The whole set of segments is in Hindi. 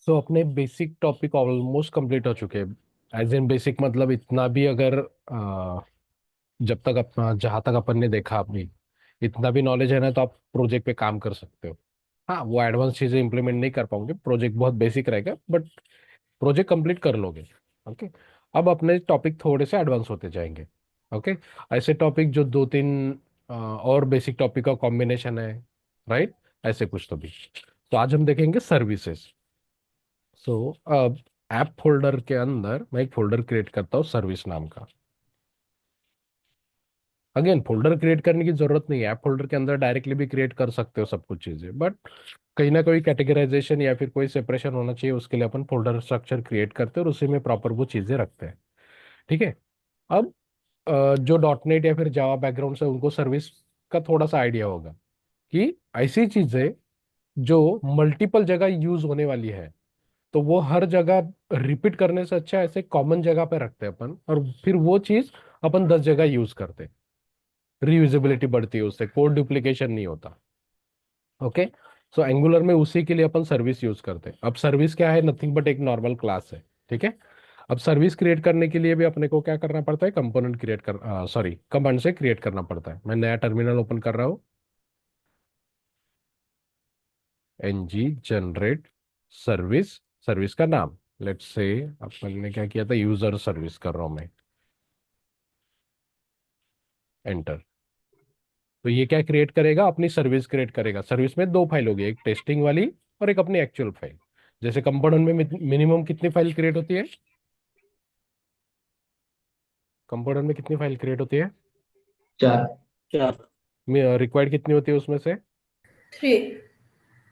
तो अपने बेसिक टॉपिक ऑलमोस्ट कंप्लीट हो चुके हैं। एज इन बेसिक मतलब इतना भी अगर जब तक अपना जहाँ तक अपन ने देखा अपनी इतना भी नॉलेज है ना, तो आप प्रोजेक्ट पे काम कर सकते हो। हाँ, वो एडवांस चीजें इंप्लीमेंट नहीं कर पाओगे, प्रोजेक्ट बहुत बेसिक रहेगा, बट प्रोजेक्ट कंप्लीट कर लोगे। ओके। अब अपने टॉपिक थोड़े से एडवांस होते जाएंगे। ओके। ऐसे टॉपिक जो दो तीन और बेसिक टॉपिक का कॉम्बिनेशन है, राइट? ऐसे कुछ तो भी। तो आज हम देखेंगे सर्विसेज। सो अब ऐप फोल्डर के अंदर मैं एक फोल्डर क्रिएट करता हूँ सर्विस नाम का। अगेन, फोल्डर क्रिएट करने की जरूरत नहीं है, ऐप फोल्डर के अंदर डायरेक्टली भी क्रिएट कर सकते हो सब कुछ चीजें, बट कहीं ना कोई कैटेगराइजेशन या फिर कोई सेपरेशन होना चाहिए, उसके लिए अपन फोल्डर स्ट्रक्चर क्रिएट करते हैं और उसी में प्रॉपर वो चीजें रखते हैं। ठीक है। अब जो डॉट नेट या फिर जावा बैकग्राउंड से उनको सर्विस का थोड़ा सा आइडिया होगा कि ऐसी चीजें जो मल्टीपल जगह यूज होने वाली है, तो वो हर जगह रिपीट करने से अच्छा ऐसे कॉमन जगह पे रखते हैं अपन, और फिर वो चीज अपन 10 जगह यूज करते हैं। रीयूजेबिलिटी बढ़ती है, उससे कोड डुप्लीकेशन नहीं होता। ओके। सो एंगुलर में उसी के लिए अपन सर्विस यूज करते हैं। अब सर्विस क्या है? नथिंग बट एक नॉर्मल क्लास है। ठीक है। अब सर्विस क्रिएट करने के लिए भी अपने को क्या करना पड़ता है? कंपोनेंट क्रिएट कर सॉरी कमांड से क्रिएट करना पड़ता है। मैं नया टर्मिनल ओपन कर रहा हूँ। एनजी जनरेट सर्विस, सर्विस का नाम लेट्स से अपन ने क्या किया था, यूजर सर्विस कर रहा हूं मैं। एंटर। तो ये क्या क्रिएट करेगा? अपनी सर्विस क्रिएट करेगा। सर्विस में दो फाइल होगी, एक टेस्टिंग वाली और एक अपनी एक्चुअल फाइल। जैसे कंपोनेंट में मिनिमम कितनी फाइल क्रिएट होती है? कंपोनेंट में कितनी फाइल क्रिएट होती है? चार। चार। रिक्वायर्ड कितनी होती है उसमें से? थ्री।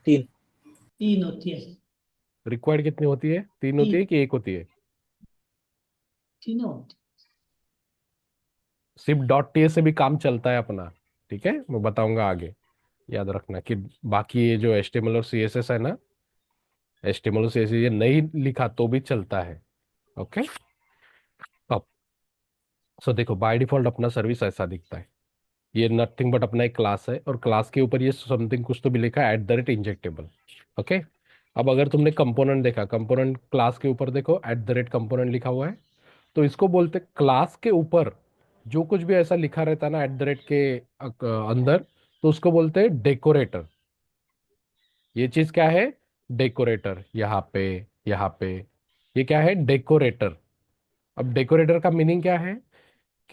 तीन। तीन होती है। रिक्वायर्ड कितनी होती है? तीन होती तीन। है कि एक होती है? तीनों होती सिर्फ डॉट टी से भी काम चलता है अपना। ठीक है, मैं बताऊंगा आगे। याद रखना कि बाकी ये जो HTML और CSS है ना, HTML और CSS ये नहीं लिखा तो भी चलता है। ओके। अब सो देखो, बाय डिफॉल्ट अपना सर्विस ऐसा दिखता है। ये नथिंग बट अपना एक क्लास है, और क्लास के ऊपर ये समथिंग कुछ तो भी लिखा है, @इंजेक्टेबल। ओके। अब अगर तुमने कंपोनेंट देखा, कंपोनेंट क्लास के ऊपर देखो @कंपोनेंट लिखा हुआ है। तो इसको बोलते क्लास के ऊपर जो कुछ भी ऐसा लिखा रहता है ना @ के अंदर, तो उसको बोलते हैं डेकोरेटर। ये चीज क्या है? डेकोरेटर। यहाँ पे ये क्या है? डेकोरेटर। अब डेकोरेटर का मीनिंग क्या है?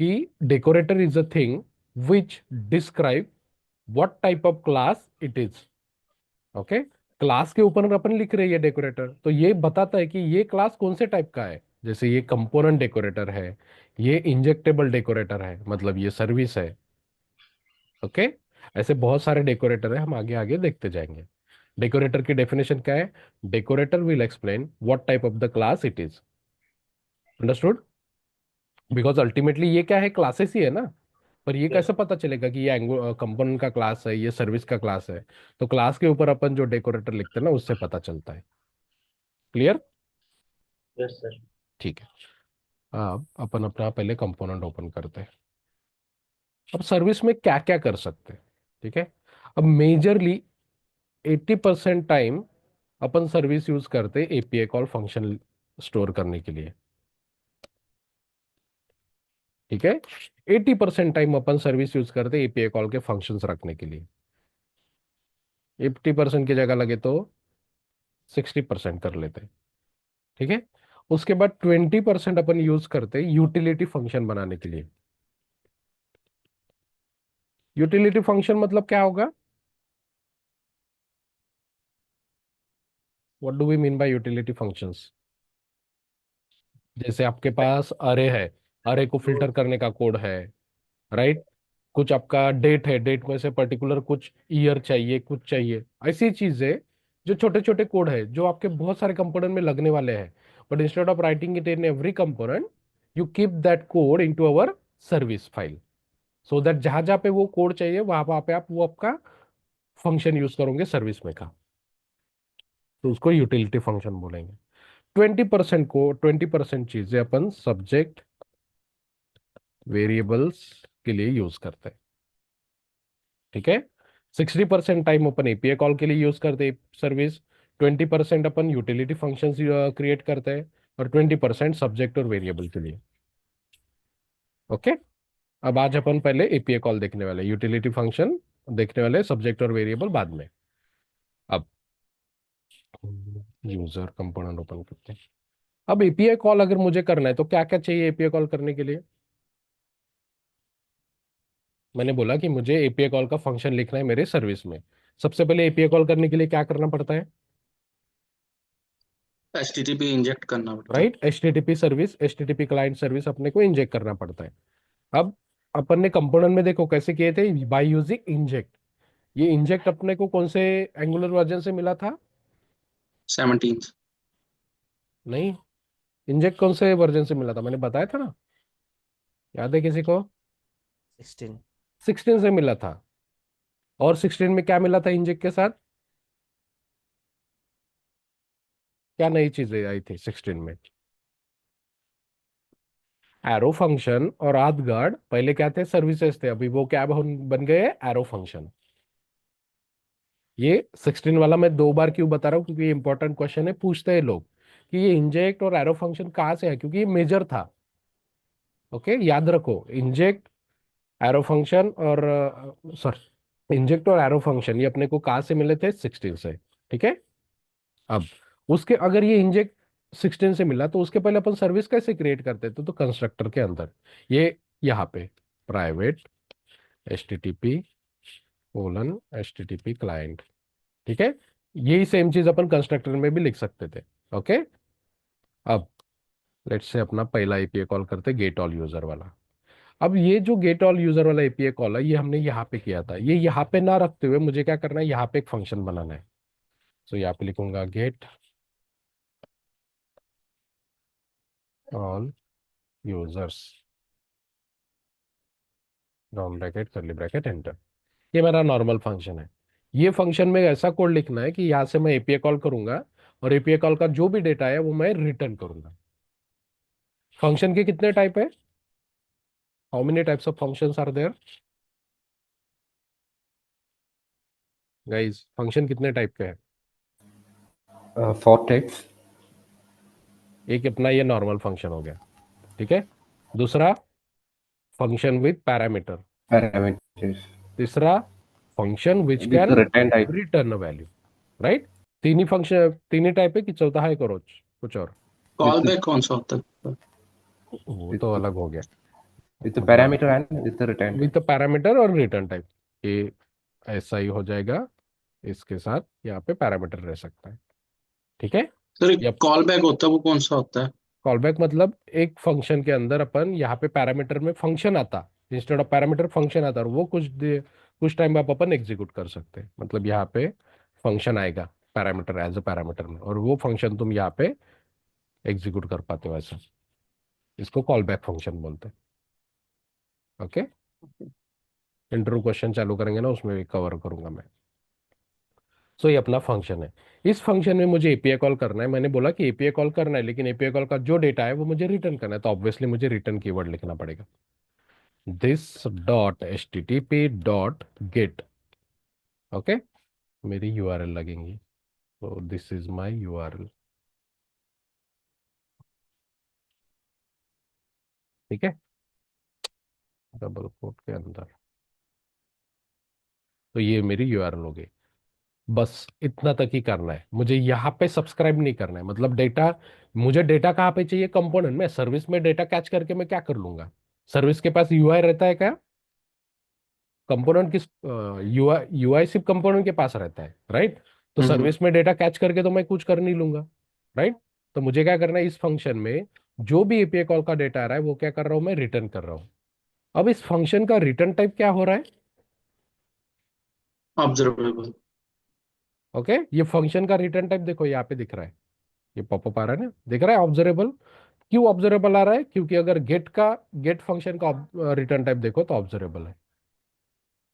कि decorator is a thing which describe what type of class it is. Okay. Class के ऊपर अपन लिख रहे हैं डेकोरेटर, तो ये बताता है कि ये क्लास कौन से टाइप का है। जैसे ये कंपोनेंट डेकोरेटर है, ये इंजेक्टेबल डेकोरेटर है, मतलब ये सर्विस है। ओके। ऐसे बहुत सारे डेकोरेटर है, हम आगे आगे देखते जाएंगे। डेकोरेटर की डेफिनेशन क्या है? Decorator will explain what type of the class it is. Understood? Because ultimately ये क्या है? क्लासेस ही है ना। पर ये है। कैसे पता चलेगा कि ये कंपोनेंट का क्लास है, ये सर्विस का क्लास है? तो क्लास के ऊपर अपन जो डेकोरेटर लिखते हैं ना, उससे पता चलता है। क्लियर? Yes sir. ठीक है। अब अपन अपना पहले कंपोनेंट ओपन करते हैं। अब सर्विस में क्या क्या कर सकते हैं? ठीक है। अब मेजरली 80% टाइम अपन सर्विस यूज करते हैं API कॉल फंक्शन स्टोर करने के लिए। ठीक है। 80% टाइम अपन सर्विस यूज करते हैं API कॉल के फंक्शंस रखने के लिए। 80% की जगह लगे तो 60% कर लेते हैं। ठीक है। उसके बाद 20% अपन यूज करते हैं यूटिलिटी फंक्शन बनाने के लिए। यूटिलिटी फंक्शन मतलब क्या होगा? What do we mean by utility functions? जैसे आपके पास अरे है, अरे को फिल्टर करने का कोड है, राइट? कुछ आपका डेट है, डेट में से पर्टिकुलर कुछ ईयर चाहिए, कुछ चाहिए, ऐसी चीजें जो छोटे छोटे कोड है जो आपके बहुत सारे कंपोनेंट में लगने वाले हैं। But instead of writing it in every component, you keep that code into our service file, so that जहां जहां पे वो कोड चाहिए वहां वहां पे आप वो आपका फंक्शन यूज करोगे सर्विस में का। तो उसको यूटिलिटी फंक्शन बोलेंगे। 20% चीजें अपन सब्जेक्ट वेरिएबल्स के लिए यूज करते हैं। ठीक है। 60% टाइम अपन API कॉल के लिए यूज करते हैं सर्विस। 20% अपन यूटिलिटी फंक्शंस क्रिएट करते हैं और 20% सब्जेक्ट और वेरिएबल के लिए। ओके। अब आज अपन पहले एपीआई कॉल देखने वाले, यूटिलिटी फंक्शन देखने वाले, सब्जेक्ट और वेरिएबल बाद में। अब यूजर कंपोनेंट ओपन करते हैं। अब एपीआई कॉल अगर मुझे करना है तो क्या क्या चाहिए एपीआई कॉल करने के लिए? मैंने बोला कि मुझे एपीआई कॉल का फंक्शन लिखना है मेरे सर्विस में। सबसे पहले एपीआई कॉल करने के लिए क्या करना पड़ता है? HTTP इंजेक्ट करना पड़ता है। Right, HTTP service, HTTP client service अपने को इंजेक्ट करना पड़ता है। अब अपन ने कंपोनेंट में देखो कैसे किए थे, बाय यूजिंग इंजेक्ट। ये इंजेक्ट अपने को कौन से एंगुलर वर्जन से मिला था? 17। नहीं, इंजेक्ट कौन से वर्जन से मिला था मैंने बताया था ना, याद है किसी को? 16। 16 से मिला था। और 16 में क्या मिला था इंजेक्ट के साथ? क्या नई चीजें आई थी 16 में? एरो फंक्शन और आर्थ गार्ड पहले क्या थे? सर्विसेज थे, अभी वो क्या बन गए? Arrow function. ये 16 वाला मैं दो बार क्यों बता रहा हूँ, क्योंकि ये इंपॉर्टेंट क्वेश्चन है, पूछते हैं लोग कि ये इंजेक्ट और एरो फंक्शन कहाँ से है, क्योंकि ये मेजर था। ओके, याद रखो, इंजेक्ट, एरो फंक्शन और सॉरी, इंजेक्ट और एरो फंक्शन ये अपने को कहाँ से मिले थे? 16 से। ठीक है। अब उसके अगर ये इंजेक्ट 16 से मिला तो उसके पहले अपन सर्विस कैसे क्रिएट करते थे? तो कंस्ट्रक्टर के अंदर ये यहाँ पे private HTTP colon HTTP client. ठीक है, यही सेम चीज अपन कंस्ट्रक्टर में भी लिख सकते थे। ओके। अब लेट्स से अपना पहला एपीआई कॉल करते गेट ऑल यूजर वाला। अब ये जो गेट ऑल यूजर वाला एपीआई कॉल है ये हमने यहाँ पे किया था, ये यहाँ पे ना रखते हुए मुझे क्या करना है, यहाँ पे एक फंक्शन बनाना है। तो यहाँ पे लिखूंगा get all users, non bracket करली ब्रैकेट एंटर। ये मेरा नॉर्मल फंक्शन है। ये फंक्शन में ऐसा कोड लिखना है कि यहाँ से मैं एपीआई कॉल करूंगा और एपीआई कॉल का जो भी डेटा है वो मैं रिटर्न करूंगा। फंक्शन के कितने टाइप है? How many types of functions are there guys? Function कितने टाइप के हैं? 4 types. एक अपना ये नॉर्मल फंक्शन हो गया, ठीक है। दूसरा फंक्शन विद पैरामीटर। Parameters. तीसरा function which With the can return type. Return value. Right, तीन ही फंक्शन, तीन ही टाइप है कि चौथा है करो कुछ और? कॉल With the, बैक कौन सा होता है? वो with तो the, अलग हो गया। with the मतलब parameter and with the return with type. Parameter और रिटर्न टाइप, ये ऐसा ही हो जाएगा। इसके साथ यहाँ पे पैरामीटर रह सकता है। ठीक है। सर एक या कॉल बैक होता है वो कौन सा होता है? कॉलबैक मतलब एक फंक्शन के अंदर अपन यहाँ पे पैरामीटर में फंक्शन आता, इंस्टेड ऑफ पैरामीटर फंक्शन आता, और वो कुछ टाइम आप अपन एग्जीक्यूट कर सकते हैं। मतलब यहाँ पे फंक्शन आएगा पैरामीटर, एज अ पैरामीटर में, और वो फंक्शन तुम यहाँ पे एग्जीक्यूट कर पाते हो ऐसा। इसको कॉल बैक फंक्शन बोलते हैं। ओके, इंटरव्यू क्वेश्चन चालू करेंगे ना, उसमें भी कवर करूंगा मैं। सो ये अपना फंक्शन है। इस फंक्शन में मुझे एपीआई कॉल करना है। मैंने बोला कि एपीआई कॉल करना है, लेकिन एपीआई कॉल का जो डेटा है वो मुझे रिटर्न करना है, तो ऑब्वियसली मुझे रिटर्न कीवर्ड लिखना पड़ेगा, this dot HTTP dot gate. Okay, मेरी यूआरएल लगेंगी, तो दिस इज माय यूआरएल। ठीक है, डबल कोट के अंदर, तो ये मेरी यूआरएल हो गई। बस इतना तक ही करना है मुझे, यहाँ पे सब्सक्राइब नहीं करना है। मतलब डेटा, मुझे डेटा कहाँ पे चाहिए? कंपोनेंट में। सर्विस में डेटा कैच करके मैं क्या कर लूंगा? सर्विस के पास यूआई रहता है क्या? कंपोनेंट किस, यूआई यूआई सिर्फ कंपोनेंट के पास रहता है, राइट? तो हम्म। सर्विस में डेटा कैच करके तो मैं कुछ कर नहीं लूंगा, राइट? तो मुझे क्या करना है, इस फंक्शन में जो भी एपीआई कॉल का डेटा आ रहा है वो क्या कर रहा हूं मैं? रिटर्न कर रहा हूं। अब इस फंक्शन का रिटर्न टाइप क्या हो रहा है? ऑब्जर्वेबल। ओके, ये फंक्शन का रिटर्न टाइप देखो यहाँ पे दिख रहा है, ये पॉपअप आ रहा है ना, दिख रहा है ऑब्जर्वेबल। क्यों ऑब्जर्वेबल आ रहा है? क्योंकि अगर गेट फंक्शन का रिटर्न टाइप देखो तो ऑब्जर्वेबल है,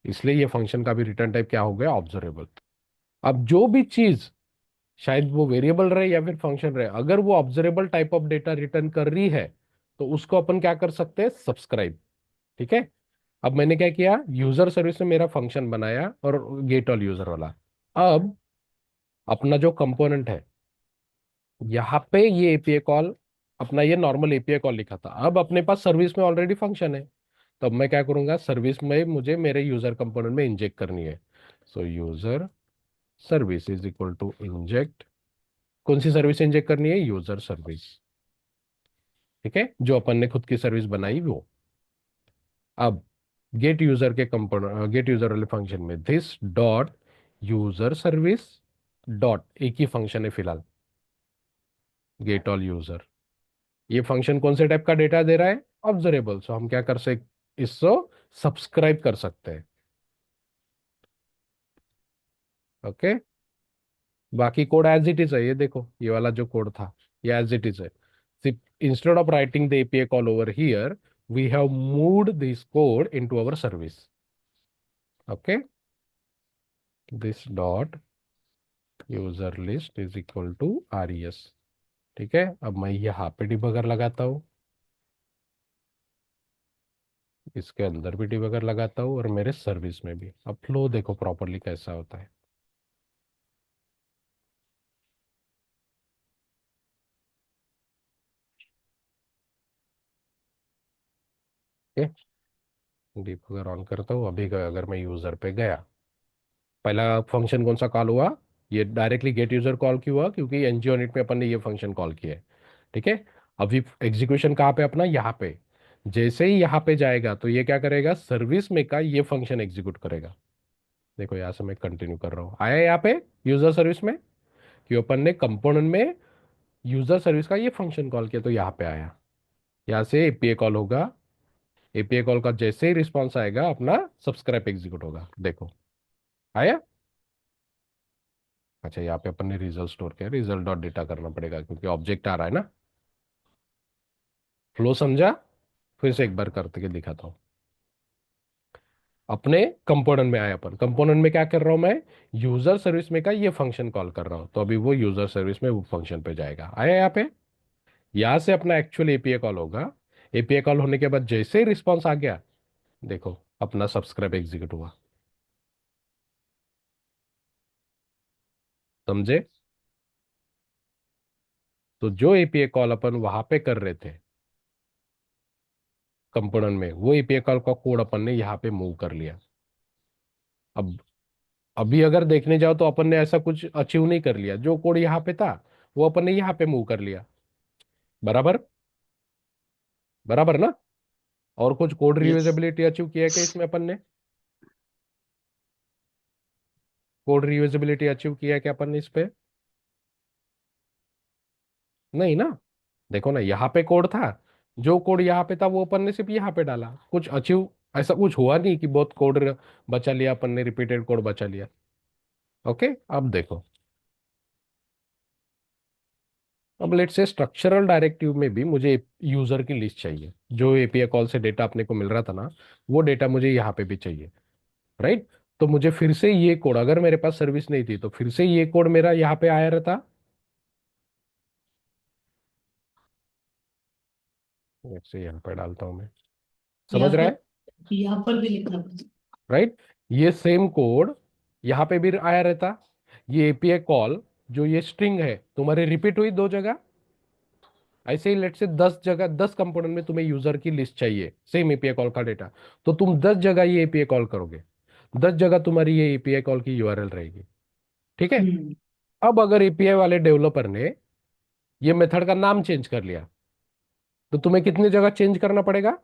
इसलिए ये फंक्शन का भी रिटर्न टाइप क्या हो गया? ऑब्जर्वेबल। अब जो भी चीज, शायद वो वेरिएबल रहे या फिर फंक्शन रहे, अगर वो observable type of data return कर रही है तो उसको अपन क्या कर सकते हैं? सब्सक्राइब। ठीक है। अब मैंने क्या किया, यूजर सर्विस में मेरा फंक्शन बनाया और गेट ऑल यूजर वाला। अब अपना जो कंपोनेंट है, यहाँ पे ये एपीआई कॉल, अपना ये नॉर्मल एपीआई कॉल लिखा था, अब अपने पास सर्विस में ऑलरेडी फंक्शन है, तो अब मैं क्या करूंगा, सर्विस में मुझे मेरे यूजर कंपोनेंट में इंजेक्ट करनी है। So user service is equal to inject, कौन सी सर्विस इंजेक्ट करनी है, यूजर सर्विस, ठीक है, जो अपन ने खुद की सर्विस बनाई वो। अब गेट यूजर के कंपोनेंट, गेट यूजर वाले फंक्शन में this dot user service dot, एक ही फंक्शन है फिलहाल, गेट ऑल यूजर। ये फंक्शन कौन से टाइप का डेटा दे रहा है, ऑब्जर्वेबल, सो हम क्या कर सकते, इसको सब्सक्राइब कर सकते हैं। ओके, बाकी कोड एज इट इज है, ये देखो ये वाला जो कोड था ये एज इट इज है, सिर्फ instead of writing the API call over here we have moved this code into our service. Okay, this dot user list is equal to res, ठीक है। अब मैं यहाँ पे डिबगर लगाता हूँ, इसके अंदर भी डिबगर लगाता हूँ, और मेरे सर्विस में भी। अब फ्लो देखो प्रॉपरली कैसा होता है। डिबगर ऑन करता हूँ अभी, अगर मैं यूजर पे गया, पहला फंक्शन कौन सा कॉल हुआ, ये डायरेक्टली गेट यूजर कॉल क्यों हुआ, क्योंकि एनजीओ यूनिट में अपन ने ये फंक्शन कॉल किया है, ठीक है। अभी एग्जीक्यूशन कहाँ पे अपना, यहाँ पे, जैसे ही यहाँ पे जाएगा तो ये क्या करेगा, सर्विस में का ये फंक्शन एग्जीक्यूट करेगा। देखो यहाँ से मैं कंटिन्यू कर रहा हूँ, आया यहाँ पे यूजर सर्विस में, कि अपन ने कंपोनेंट में यूजर सर्विस का ये फंक्शन कॉल किया, तो यहाँ पे आया, यहाँ से एपीआई कॉल होगा, एपीआई कॉल का जैसे ही रिस्पॉन्स आएगा अपना सब्सक्राइब एग्जीक्यूट होगा, देखो आया। अच्छा, यहाँ पे अपन ने रिजल्ट स्टोर किया, रिजल्ट डॉट डेटा करना पड़ेगा क्योंकि ऑब्जेक्ट आ रहा है ना। फ्लो समझा, फिर से एक बार करते के दिखाता हूँ। अपने कंपोनेंट में आए, अपन कंपोनेंट में क्या कर रहा हूं मैं, यूजर सर्विस में का ये फंक्शन कॉल कर रहा हूं, तो अभी वो यूजर सर्विस में वो फंक्शन पे जाएगा, आया यहाँ पे। यहाँ से अपना एक्चुअल एपीआई कॉल होगा, एपीआई कॉल होने के बाद जैसे ही रिस्पॉन्स आ गया, देखो अपना सब्सक्राइब एग्जीक्यूट हुआ, समझे। तो जो एपीआई कॉल अपन वहां पे कर रहे थे कंपोनेंट में, वो एपीआई कॉल का कोड अपन ने यहाँ पे मूव कर लिया। अब अभी अगर देखने जाओ तो अपन ने ऐसा कुछ अचीव नहीं कर लिया, जो कोड यहाँ पे था वो अपन ने यहाँ पे मूव कर लिया, बराबर, बराबर ना। और कुछ कोड यस। रियूजेबिलिटी अचीव किया है क्या इसमें अपन ने, कोड रियूजेबिलिटी अचीव किया है क्या अपन ने इस पे, नहीं ना। देखो ना यहाँ पे कोड था, जो कोड यहाँ पे था वो अपन ने सिर्फ यहाँ पे डाला, कुछ अचीव ऐसा कुछ हुआ नहीं कि बहुत कोड बचा लिया अपन ने, रिपीटेड कोड बचा लिया। ओके, अब देखो, अब लेट्स से स्ट्रक्चरल डायरेक्टिव में भी मुझे यूजर की लिस्ट चाहिए, जो एपीआई कॉल से डेटा अपने को मिल रहा था ना, वो डेटा मुझे यहाँ पे भी चाहिए, राइट। तो मुझे फिर से ये कोड, अगर मेरे पास सर्विस नहीं थी तो फिर से ये कोड मेरा यहाँ पे आया रहता, जैसे यहाँ पे डालता हूँ मैं, यहाँ समझ रहा है, पर यहाँ पर भी लिखना पड़ता। राइट। ये सेम कोड यहाँ पे भी आया रहता, ये एपीआई कॉल जो ये स्ट्रिंग है तुम्हारी रिपीट हुई 2 जगह, ऐसे ही लेट से 10 जगह, 10 कंपोनेंट में तुम्हें यूजर की लिस्ट चाहिए सेम एपीआई कॉल का डेटा, तो तुम 10 जगह ये एपीआई कॉल करोगे, 10 जगह तुम्हारी ये एपीआई कॉल की यूआरएल रहेगी, ठीक है। हम्म। अब अगर एपीआई वाले डेवलपर ने ये मेथड का नाम चेंज कर लिया, तो तुम्हें कितनी जगह चेंज करना पड़ेगा,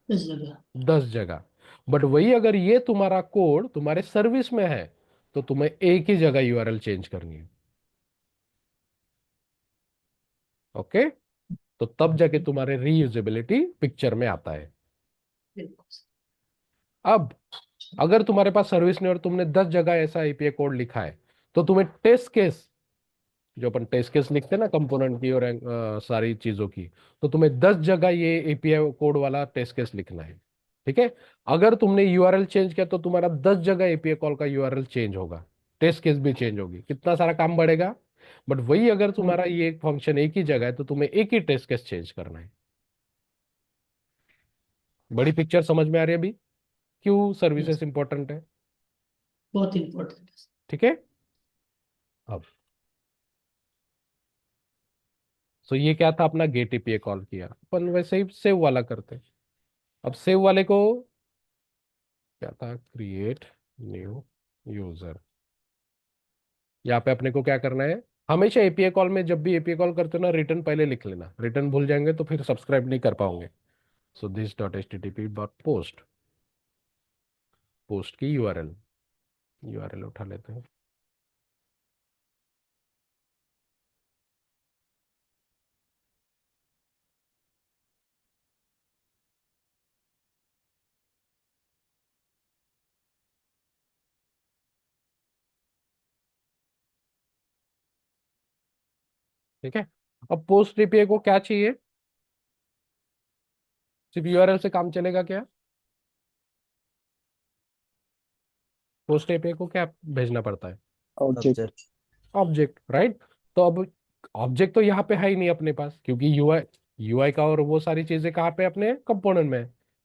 इस जगह। 10 जगह। बट वही अगर ये तुम्हारा कोड तुम्हारे सर्विस में है, तो तुम्हें एक ही जगह यूआरएल चेंज करनी है, ओके। तो तब जाके तुम्हारे रीयूजेबिलिटी पिक्चर में आता है। बिल्कुल। अब अगर तुम्हारे पास सर्विस नहीं और तुमने 10 जगह ऐसा एपीआई कोड लिखा है, तो तुम्हें टेस्ट केस, जो अपन टेस्ट केस लिखते हैं ना कंपोनेंट की और सारी चीजों की, तो तुम्हें 10 जगह ये एपीआई कोड वाला टेस्ट केस लिखना है, ठीक है। अगर तुमने यूआरएल चेंज किया तो तुम्हारा 10 जगह एपीआई कॉल का यूआरएल चेंज होगा, टेस्ट केस भी चेंज होगी, कितना सारा काम बढ़ेगा। बट वही अगर तुम्हारा ये फंक्शन एक ही जगह है, तो तुम्हें एक ही टेस्ट केस चेंज करना है। बड़ी पिक्चर समझ में आ रही है अभी, क्यों यस, सर्विसेज इंपॉर्टेंट है, बहुत इम्पोर्टेंट है। ठीक है। अब सो ये क्या था, अपना गेट एपीआई कॉल किया अपन, वैसे ही सेव वाला करते। अब सेव वाले को क्या था, क्रिएट न्यू यूजर। यहाँ पे अपने को क्या करना है, हमेशा एपीआई कॉल में जब भी एपीआई कॉल करते हो ना, रिटर्न पहले लिख लेना, रिटर्न भूल जाएंगे तो फिर सब्सक्राइब नहीं कर पाओगे। So this dot H T T P dot post, post की यूआरएल, यूआरएल उठा लेते हैं। ठीक है, अब पोस्ट एपीआई को क्या चाहिए, सिर्फ यूआरएल से काम चलेगा क्या? पोस्ट एपीआई को क्या भेजना पड़ता है? ऑब्जेक्ट। Object, right. तो अब ऑब्जेक्ट तो यहाँ पे है ही नहीं अपने पास, क्योंकि यूआई, यूआई का और वो सारी चीजें कहाँ पे, अपने कंपोनेंट में है।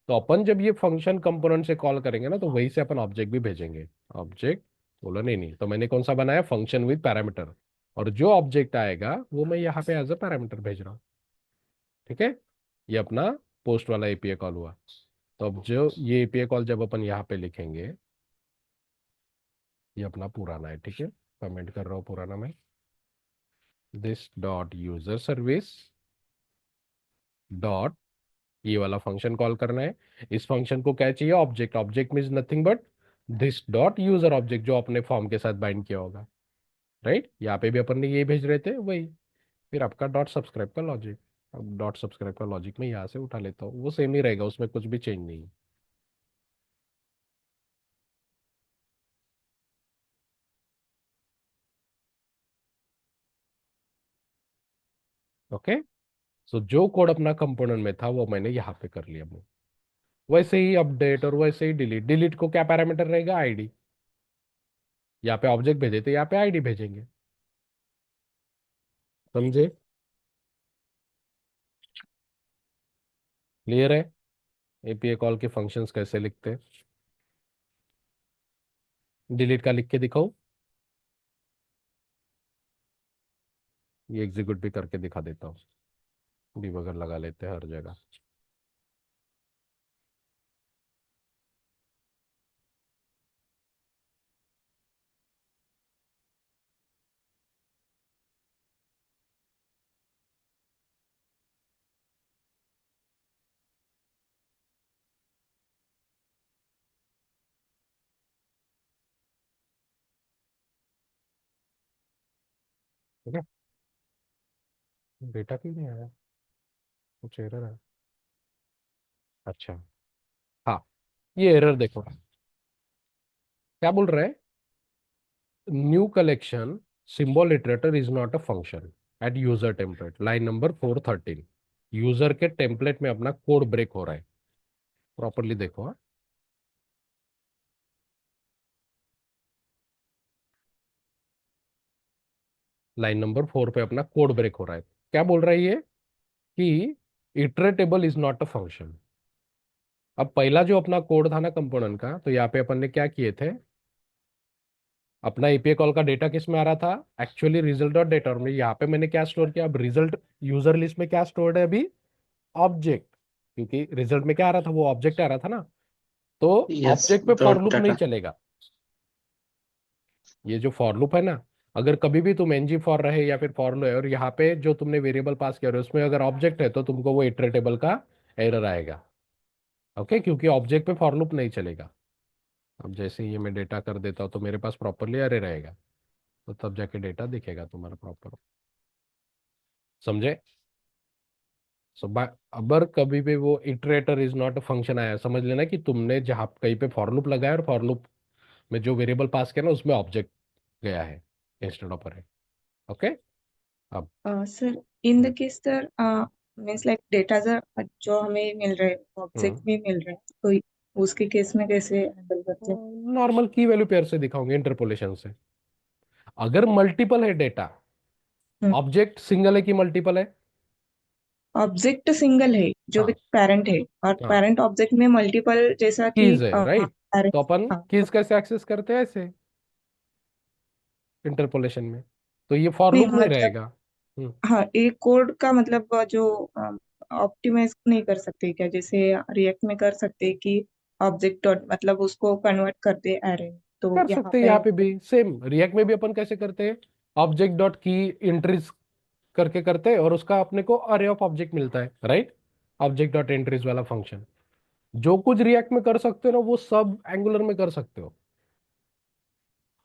तो अपन जब ये फंक्शन कंपोनेंट से कॉल करेंगे ना, तो वहीं से अपन ऑब्जेक्ट भी भेजेंगे। ऑब्जेक्ट बोला नहीं, तो मैंने कौन सा बनाया, फंक्शन विद पैरामीटर, और जो ऑब्जेक्ट आएगा वो मैं यहाँ पे एज अ पैरामीटर भेज रहा हूँ। ठीक है, ये अपना पोस्ट वाला एपीआई कॉल हुआ। तो अब जो ये एपीआई कॉल जब अपन यहाँ पे लिखेंगे, ये अपना पुराना है, ठीक है, कमेंट कर रहा हूँ पुराना मैं, this dot user service dot, ये वाला फंक्शन कॉल करना है। इस फंक्शन को क्या चाहिए, object, object means nothing but this dot user object, जो अपने फॉर्म के साथ बाइंड किया होगा, राइट। यहाँ पे भी अपन ने ये भेज रहे थे वही। फिर आपका डॉट सब्सक्राइब का लॉजिक, अब डॉट सब्सक्राइब का लॉजिक में यहाँ से उठा लेता हूँ, वो सेम ही रहेगा, उसमें कुछ भी चेंज नहीं है। ओके, सो जो कोड अपना कंपोनेंट में था वो मैंने यहाँ पे कर लिया। वैसे ही अपडेट और वैसे ही डिलीट, डिलीट को क्या पैरामीटर रहेगा, आईडी। यहाँ पे ऑब्जेक्ट भेजे थे, यहाँ पे आईडी भेजेंगे, समझे? क्लियर है एपीआई कॉल के फंक्शंस कैसे लिखते हैं? डिलीट का लिख के दिखाओ, ये एग्जीक्यूट भी करके दिखा देता हूँ, डिबगर लगा लेते हैं हर जगह। ठीक है, डेटा क्यों नहीं आया, कुछ एरर है? अच्छा, हाँ, ये एरर देखो, क्या बोल रहा है, new collection symbol iterator is not a function at user template, line number 413। User के टेम्पलेट में अपना कोड ब्रेक हो रहा है, प्रॉपरली देखो, हाँ। लाइन नंबर 4 पे अपना कोड ब्रेक हो रहा है। क्या बोल रहा है ये, कि इटरेटेबल इज नॉट अ फंक्शन। अब पहला जो अपना कोड था ना कंपोनेंट का, तो यहाँ पे अपन ने क्या किए थे, अपना एपीआई कॉल का डेटा किस में आ रहा था, एक्चुअली रिजल्ट डॉट डेटा, और यहाँ पे मैंने क्या स्टोर किया, अब रिजल्ट यूजर लिस्ट में क्या स्टोर्ड है अभी, ऑब्जेक्ट, क्योंकि रिजल्ट में क्या आ रहा था, वो ऑब्जेक्ट आ रहा था ना। तो यस, ऑब्जेक्ट पे फॉर डॉट लूप नहीं डाटा। चलेगा। ये जो फॉर लूप है ना, अगर कभी भी तुम एनजी फॉर रहे या फिर फॉर लो, और यहाँ पे जो तुमने वेरिएबल पास किया उसमें अगर ऑब्जेक्ट है, तो तुमको वो इटरेटेबल का एरर आएगा। ओके, क्योंकि ऑब्जेक्ट पे फॉर लूप नहीं चलेगा। अब जैसे ही ये मैं डेटा कर देता हूँ, तो मेरे पास प्रॉपरली अरे रहेगा, तो तब जाके डेटा दिखेगा तुम्हारा प्रॉपर, समझे? सो अगर कभी भी वो iterator is not a function आया, समझ लेना कि तुमने जहाँ कहीं पे फॉर लूप लगाया, और फॉर लूप में जो वेरिएबल पास किया ना, उसमें ऑब्जेक्ट गया है इंस्टेड ऑफ अरे। ओके, अब sir, in the case sir, means like data sir जो हमें मिल रहे ऑब्जेक्ट भी मिल रहे हैं, तो उसके केस में कैसे हैंडल करते हैं? नॉर्मल की वैल्यू पेयर से दिखाऊंगे, इंटरपोलेशन से। अगर मल्टीपल है डेटा, ऑब्जेक्ट सिंगल है कि मल्टीपल है? ऑब्जेक्ट सिंगल है जो भी हाँ, पेरेंट है, और हाँ, पेरेंट ऑब्जेक्ट में मल्टीपल, जैसा कि कीज है, राइट। पेरेंट। तो अपन हाँ, कीज कैसे एक्सेस करते हैं, ऐसे इंटरपोलेशन में। तो ये फॉर नहीं लूप नहीं मतलब, रहेगा। हम्म। हाँ एक कोड का मतलब जो ऑप्टिमाइज नहीं कर सकते क्या, जैसे रिएक्ट में कर सकते कि ऑब्जेक्ट डॉट मतलब उसको कन्वर्ट कर दे एरे, तो कर यहाँ सकते हैं, पे यहाँ पे भी सेम रिएक्ट में भी अपन कैसे करते हैं, ऑब्जेक्ट डॉट की एंट्रीज करके करते हैं और उसका अपने को अरे ऑफ ऑब्जेक्ट मिलता है, राइट। ऑब्जेक्ट डॉट एंट्रीज वाला फंक्शन जो कुछ रिएक्ट में कर सकते हो ना वो सब एंगुलर में कर सकते हो।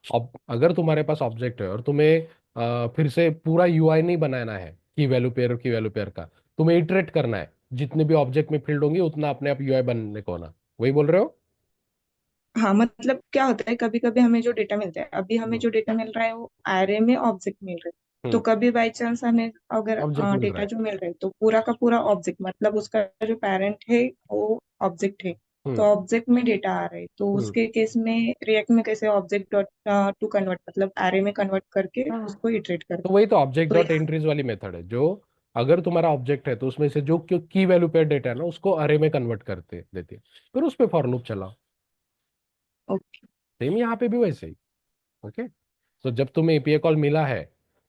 अब अगर तुम्हारे पास ऑब्जेक्ट है और तुम्हें फिर से पूरा यूआई नहीं बनाना है की वैल्यू पेयर का, तुम्हें इटरेट करना है, जितने भी ऑब्जेक्ट में फील्ड होंगे उतना अपने आप यूआई बनने को होना, वही बोल रहे हो। हाँ मतलब क्या होता है, कभी कभी हमें जो डेटा मिलता है, अभी हमें हम्म। जो डेटा मिल रहा है वो एरे में ऑब्जेक्ट मिल रहा है, तो हम्म। कभी बाई चांस हमें अगर ऑब्जेक्ट मिल रहा डेटा है। जो मिल रहा है तो पूरा का पूरा ऑब्जेक्ट मतलब उसका जो पेरेंट है वो ऑब्जेक्ट है, तो हम्म। ऑब्जेक्ट में डेटा आ रहा है, तो हम्म। उसके केस में रिएक्ट में कैसे ऑब्जेक्ट डॉट टू कन्वर्ट मतलब एरे में कन्वर्ट करके हाँ, उसको इटरेट तो करते वही तो ऑब्जेक्ट तो डॉट यहाँ। एंट्रीज वाली मेथड है, जो अगर तुम्हारा ऑब्जेक्ट है तो उसमें से जो की वैल्यू पेयर डेटा है ना उसको अरे में कन्वर्ट करते देती है, फिर उस पे फॉर लूप चलाओ। ओके। सेम यहाँ पे भी वैसे ही। ओके। तो जब तुम्हें एपीआई कॉल मिला है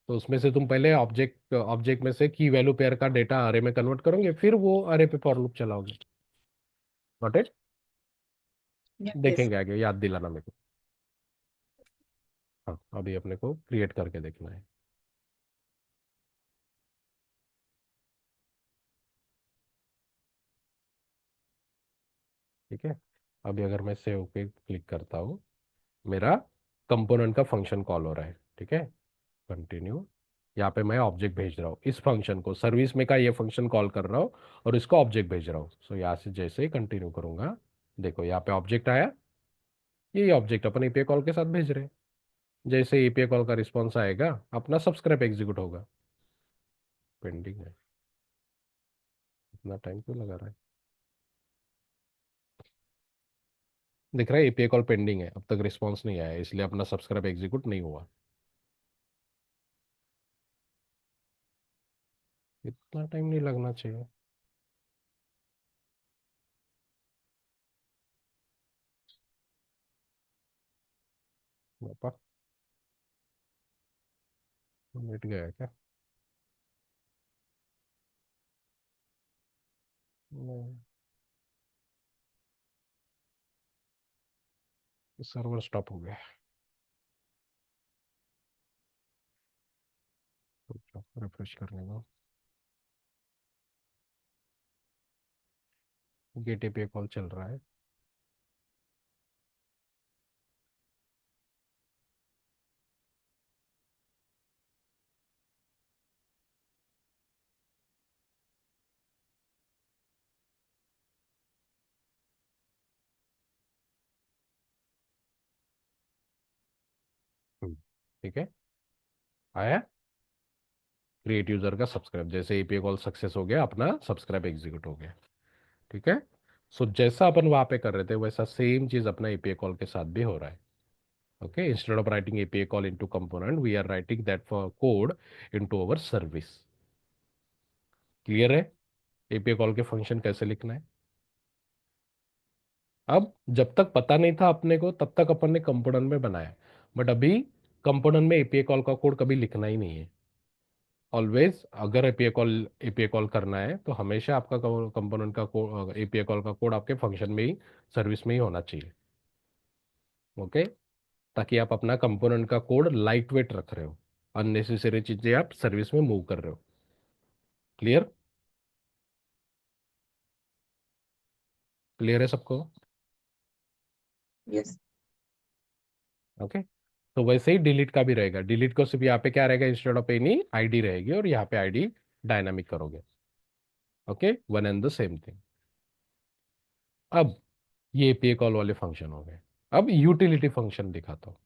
तो उसमें से तुम पहले ऑब्जेक्ट ऑब्जेक्ट में से की वैल्यू पेयर का डेटा अरे में कन्वर्ट करोगे, फिर वो अरे पे फॉर लूप चलाओगे। Not it. यस। देखेंगे आगे, याद दिलाना मेरे को। हाँ, अभी अपने को क्रिएट करके देखना है। ठीक है। अभी अगर मैं सेव पे क्लिक करता हूँ, मेरा कंपोनेंट का फंक्शन कॉल हो रहा है, ठीक है। कंटिन्यू। यहाँ पे मैं ऑब्जेक्ट भेज रहा हूँ, इस फंक्शन को सर्विस में का ये फंक्शन कॉल कर रहा हूँ और इसको ऑब्जेक्ट भेज रहा हूँ। सो यहाँ से जैसे ही कंटिन्यू करूंगा, देखो यहाँ पे ऑब्जेक्ट आया, यही ऑब्जेक्ट अपन एपीआई कॉल के साथ भेज रहे हैं। जैसे एपीआई कॉल का रिस्पॉन्स आएगा अपना सब्सक्राइब एग्जीक्यूट होगा। पेंडिंग है, इतना टाइम क्यों लगा रहा है। दिख रहा है एपीआई कॉल पेंडिंग है, अब तक रिस्पॉन्स नहीं आया, इसलिए अपना सब्सक्राइब एग्जीक्यूट नहीं हुआ। इतना टाइम नहीं लगना चाहिए। पापा मिट गया है क्या। नहीं, सर्वर स्टॉप हो गया। रिफ्रेश करने दो। गेट एपीआई कॉल चल रहा है। ठीक है, आया क्रिएट यूजर का सब्सक्राइब, जैसे एपीआई कॉल सक्सेस हो गया अपना सब्सक्राइब एग्जीक्यूट हो गया। ठीक है। सो जैसा अपन वहां पे कर रहे थे वैसा सेम चीज अपना एपीआई कॉल के साथ भी हो रहा है। Okay, instead of writing API call into component we are writing that for code into our service. Clear है एपीआई कॉल के फंक्शन कैसे लिखना है। अब जब तक पता नहीं था अपने को तब तक अपन ने कंपोनेंट में बनाया, बट अभी कंपोनेंट में एपीआई कॉल का कोड कभी लिखना ही नहीं है। ऑलवेज अगर एपीआई कॉल करना है तो हमेशा आपका कंपोनेंट का कोड एपीआई कॉल का कोड आपके फंक्शन में ही सर्विस में ही होना चाहिए। ओके, ताकि आप अपना कंपोनेंट का कोड लाइट वेट रख रहे हो, अननेसेसरी चीजें आप सर्विस में मूव कर रहे हो। क्लियर। क्लियर है सबको। यस। ओके। तो वैसे ही डिलीट का भी रहेगा, डिलीट को सिर्फ यहाँ पे क्या रहेगा, इंस्टेड ऑफ एनी आईडी रहेगी और यहाँ पे आईडी डायनामिक करोगे। Okay, one and the same thing. अब ये एपीआई कॉल वाले फंक्शन हो गए। अब यूटिलिटी फंक्शन दिखाता हूँ।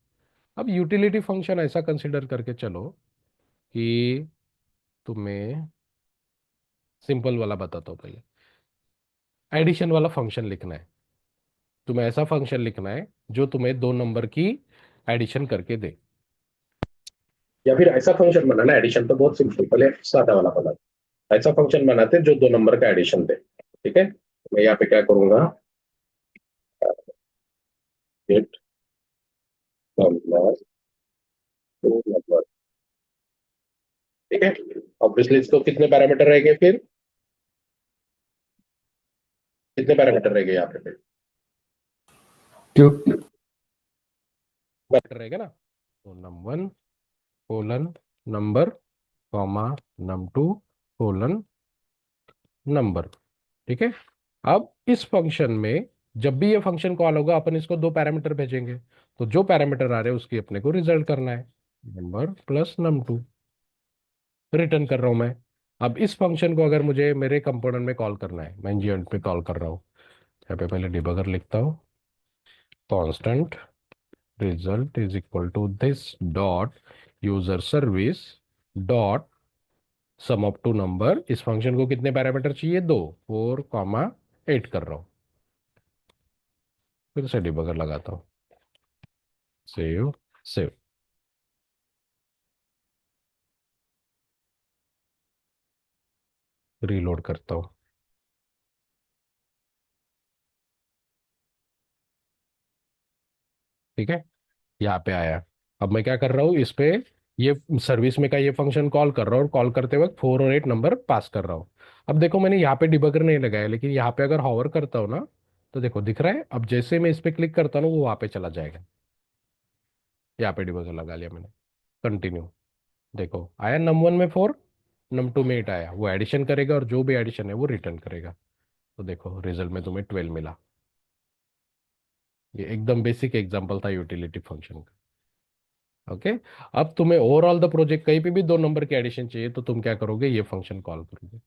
अब यूटिलिटी फंक्शन ऐसा कंसिडर करके चलो कि तुम्हें सिंपल वाला बताता हूँ पहले। एडिशन वाला फंक्शन लिखना है, तुम्हें ऐसा फंक्शन लिखना है जो तुम्हें दो नंबर की एडिशन करके दे। या फिर ऐसा फंक्शन बनाना, एडिशन तो बहुत सिंपल, पहले सादा वाला बना। ऐसा फंक्शन बनाते हैं जो दो नंबर का एडिशन दे। ठीक है, मैं यहाँ पे क्या करूंगा, गेट नंबर, टू नंबर, ठीक है। ऑब्वियसली इसको कितने पैरामीटर रह गए फिर, कितने पैरामीटर रह गए यहाँ पे फिर? 2. पैरामीटर रहेगा ना, तो num1 colon number comma num2 colon number. ठीक है। अब इस फंक्शन में जब भी ये फंक्शन कॉल होगा अपन इसको दो पैरामीटर भेजेंगे, तो जो पैरामीटर आ रहे हैं उसकी अपने को रिजल्ट करना है, नंबर प्लस num2 रिटर्न कर रहा हूं मैं। अब इस फंक्शन को अगर मुझे मेरे कंपोनेंट में कॉल करना है, मैं एनवायरनमेंट पे कॉल कर रहा हूँ, यहाँ पे पहले डिबगर लिखता हूँ, constant result is equal to this dot user service dot sum of two number. इस फंक्शन को कितने पैरामीटर चाहिए, दो, 4, 8 कर रहा हूँ। फिर से डिबगर लगाता हूँ, सेव सेव, रीलोड करता हूँ। ठीक है, यहाँ पे आया। अब मैं क्या कर रहा हूँ, इस पे ये सर्विस में का ये फंक्शन कॉल कर रहा हूँ और कॉल करते वक्त 4 और 8 नंबर पास कर रहा हूँ। अब देखो मैंने यहाँ पे डिबगर नहीं लगाया, लेकिन यहाँ पे अगर हॉवर करता हूँ ना, तो देखो दिख रहा है। अब जैसे मैं इस पे क्लिक करता हूँ वो वहाँ पे चला जाएगा। यहाँ पे डिबगर लगा लिया मैंने, कंटिन्यू। देखो आया num1 में 4, num2 में 8 आया, वो एडिशन करेगा और जो भी एडिशन है वो रिटर्न करेगा। तो देखो रिजल्ट में तुम्हें 12 मिला। ये एकदम बेसिक एग्जांपल था यूटिलिटी फंक्शन का। ओके। अब तुम्हें ओवरऑल द प्रोजेक्ट कहीं पे भी दो नंबर की एडिशन चाहिए तो तुम क्या करोगे, ये फंक्शन कॉल करोगे।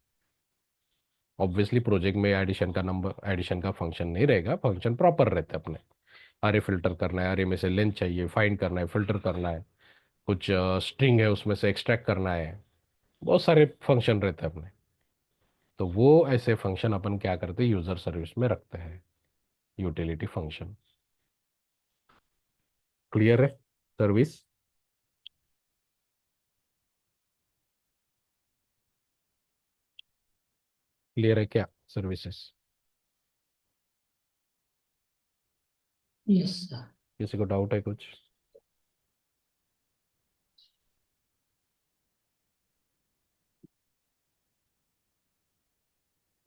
ऑब्वियसली प्रोजेक्ट में एडिशन का नंबर, एडिशन का फंक्शन नहीं रहेगा, फंक्शन प्रॉपर रहते हैं अपने। अरे फिल्टर करना है, अरे में से लेंथ चाहिए, फाइंड करना है, फिल्टर करना है, कुछ स्ट्रिंग है उसमें से एक्सट्रैक्ट करना है, बहुत सारे फंक्शन रहते हैं अपने। तो वो ऐसे फंक्शन अपन क्या करते हैं, यूजर सर्विस में रखते हैं, यूटिलिटी फंक्शन। क्लियर है? सर्विस क्लियर है क्या, सर्विसेज? Yes sir. किसी को डाउट है कुछ?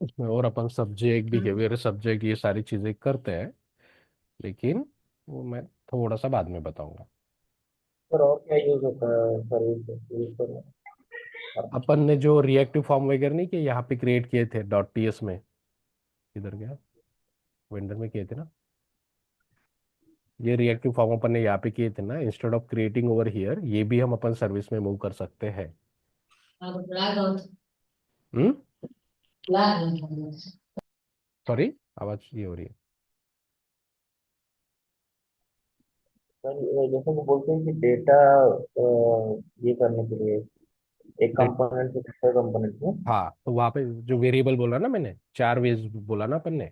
उसमें और अपन सब्जेक्ट, बिहेवियर सब्जेक्ट, ये सारी चीजें करते हैं, लेकिन वो मैं थोड़ा सा बाद में बताऊंगा। सर और क्या यूज होता है सर्विस यूज करना? अपन ने जो रिएक्टिव फॉर्म वगैरह नहीं किए यहाँ पे क्रिएट किए थे डॉट टीएस में, किधर गया, वेंडर में किए थे ना, ये रिएक्टिव फॉर्म अपन ने यहाँ पे किए थे ना, instead of creating over here, ये भी हम अपन सर्विस में मूव कर सकते हैं। अब ब्लैक आउट, हम्म, ब्लैक आउट। सॉरी, आवाज ये हो रही है। सर जैसे वो बोलते हैं कि डेटा ये करने के लिए एक देख, कंपोनेंट से दूसरे कंपोनेंट में। हाँ, तो वहां पे जो वेरिएबल बोला ना मैंने, 4 वेज बोला ना अपन ने,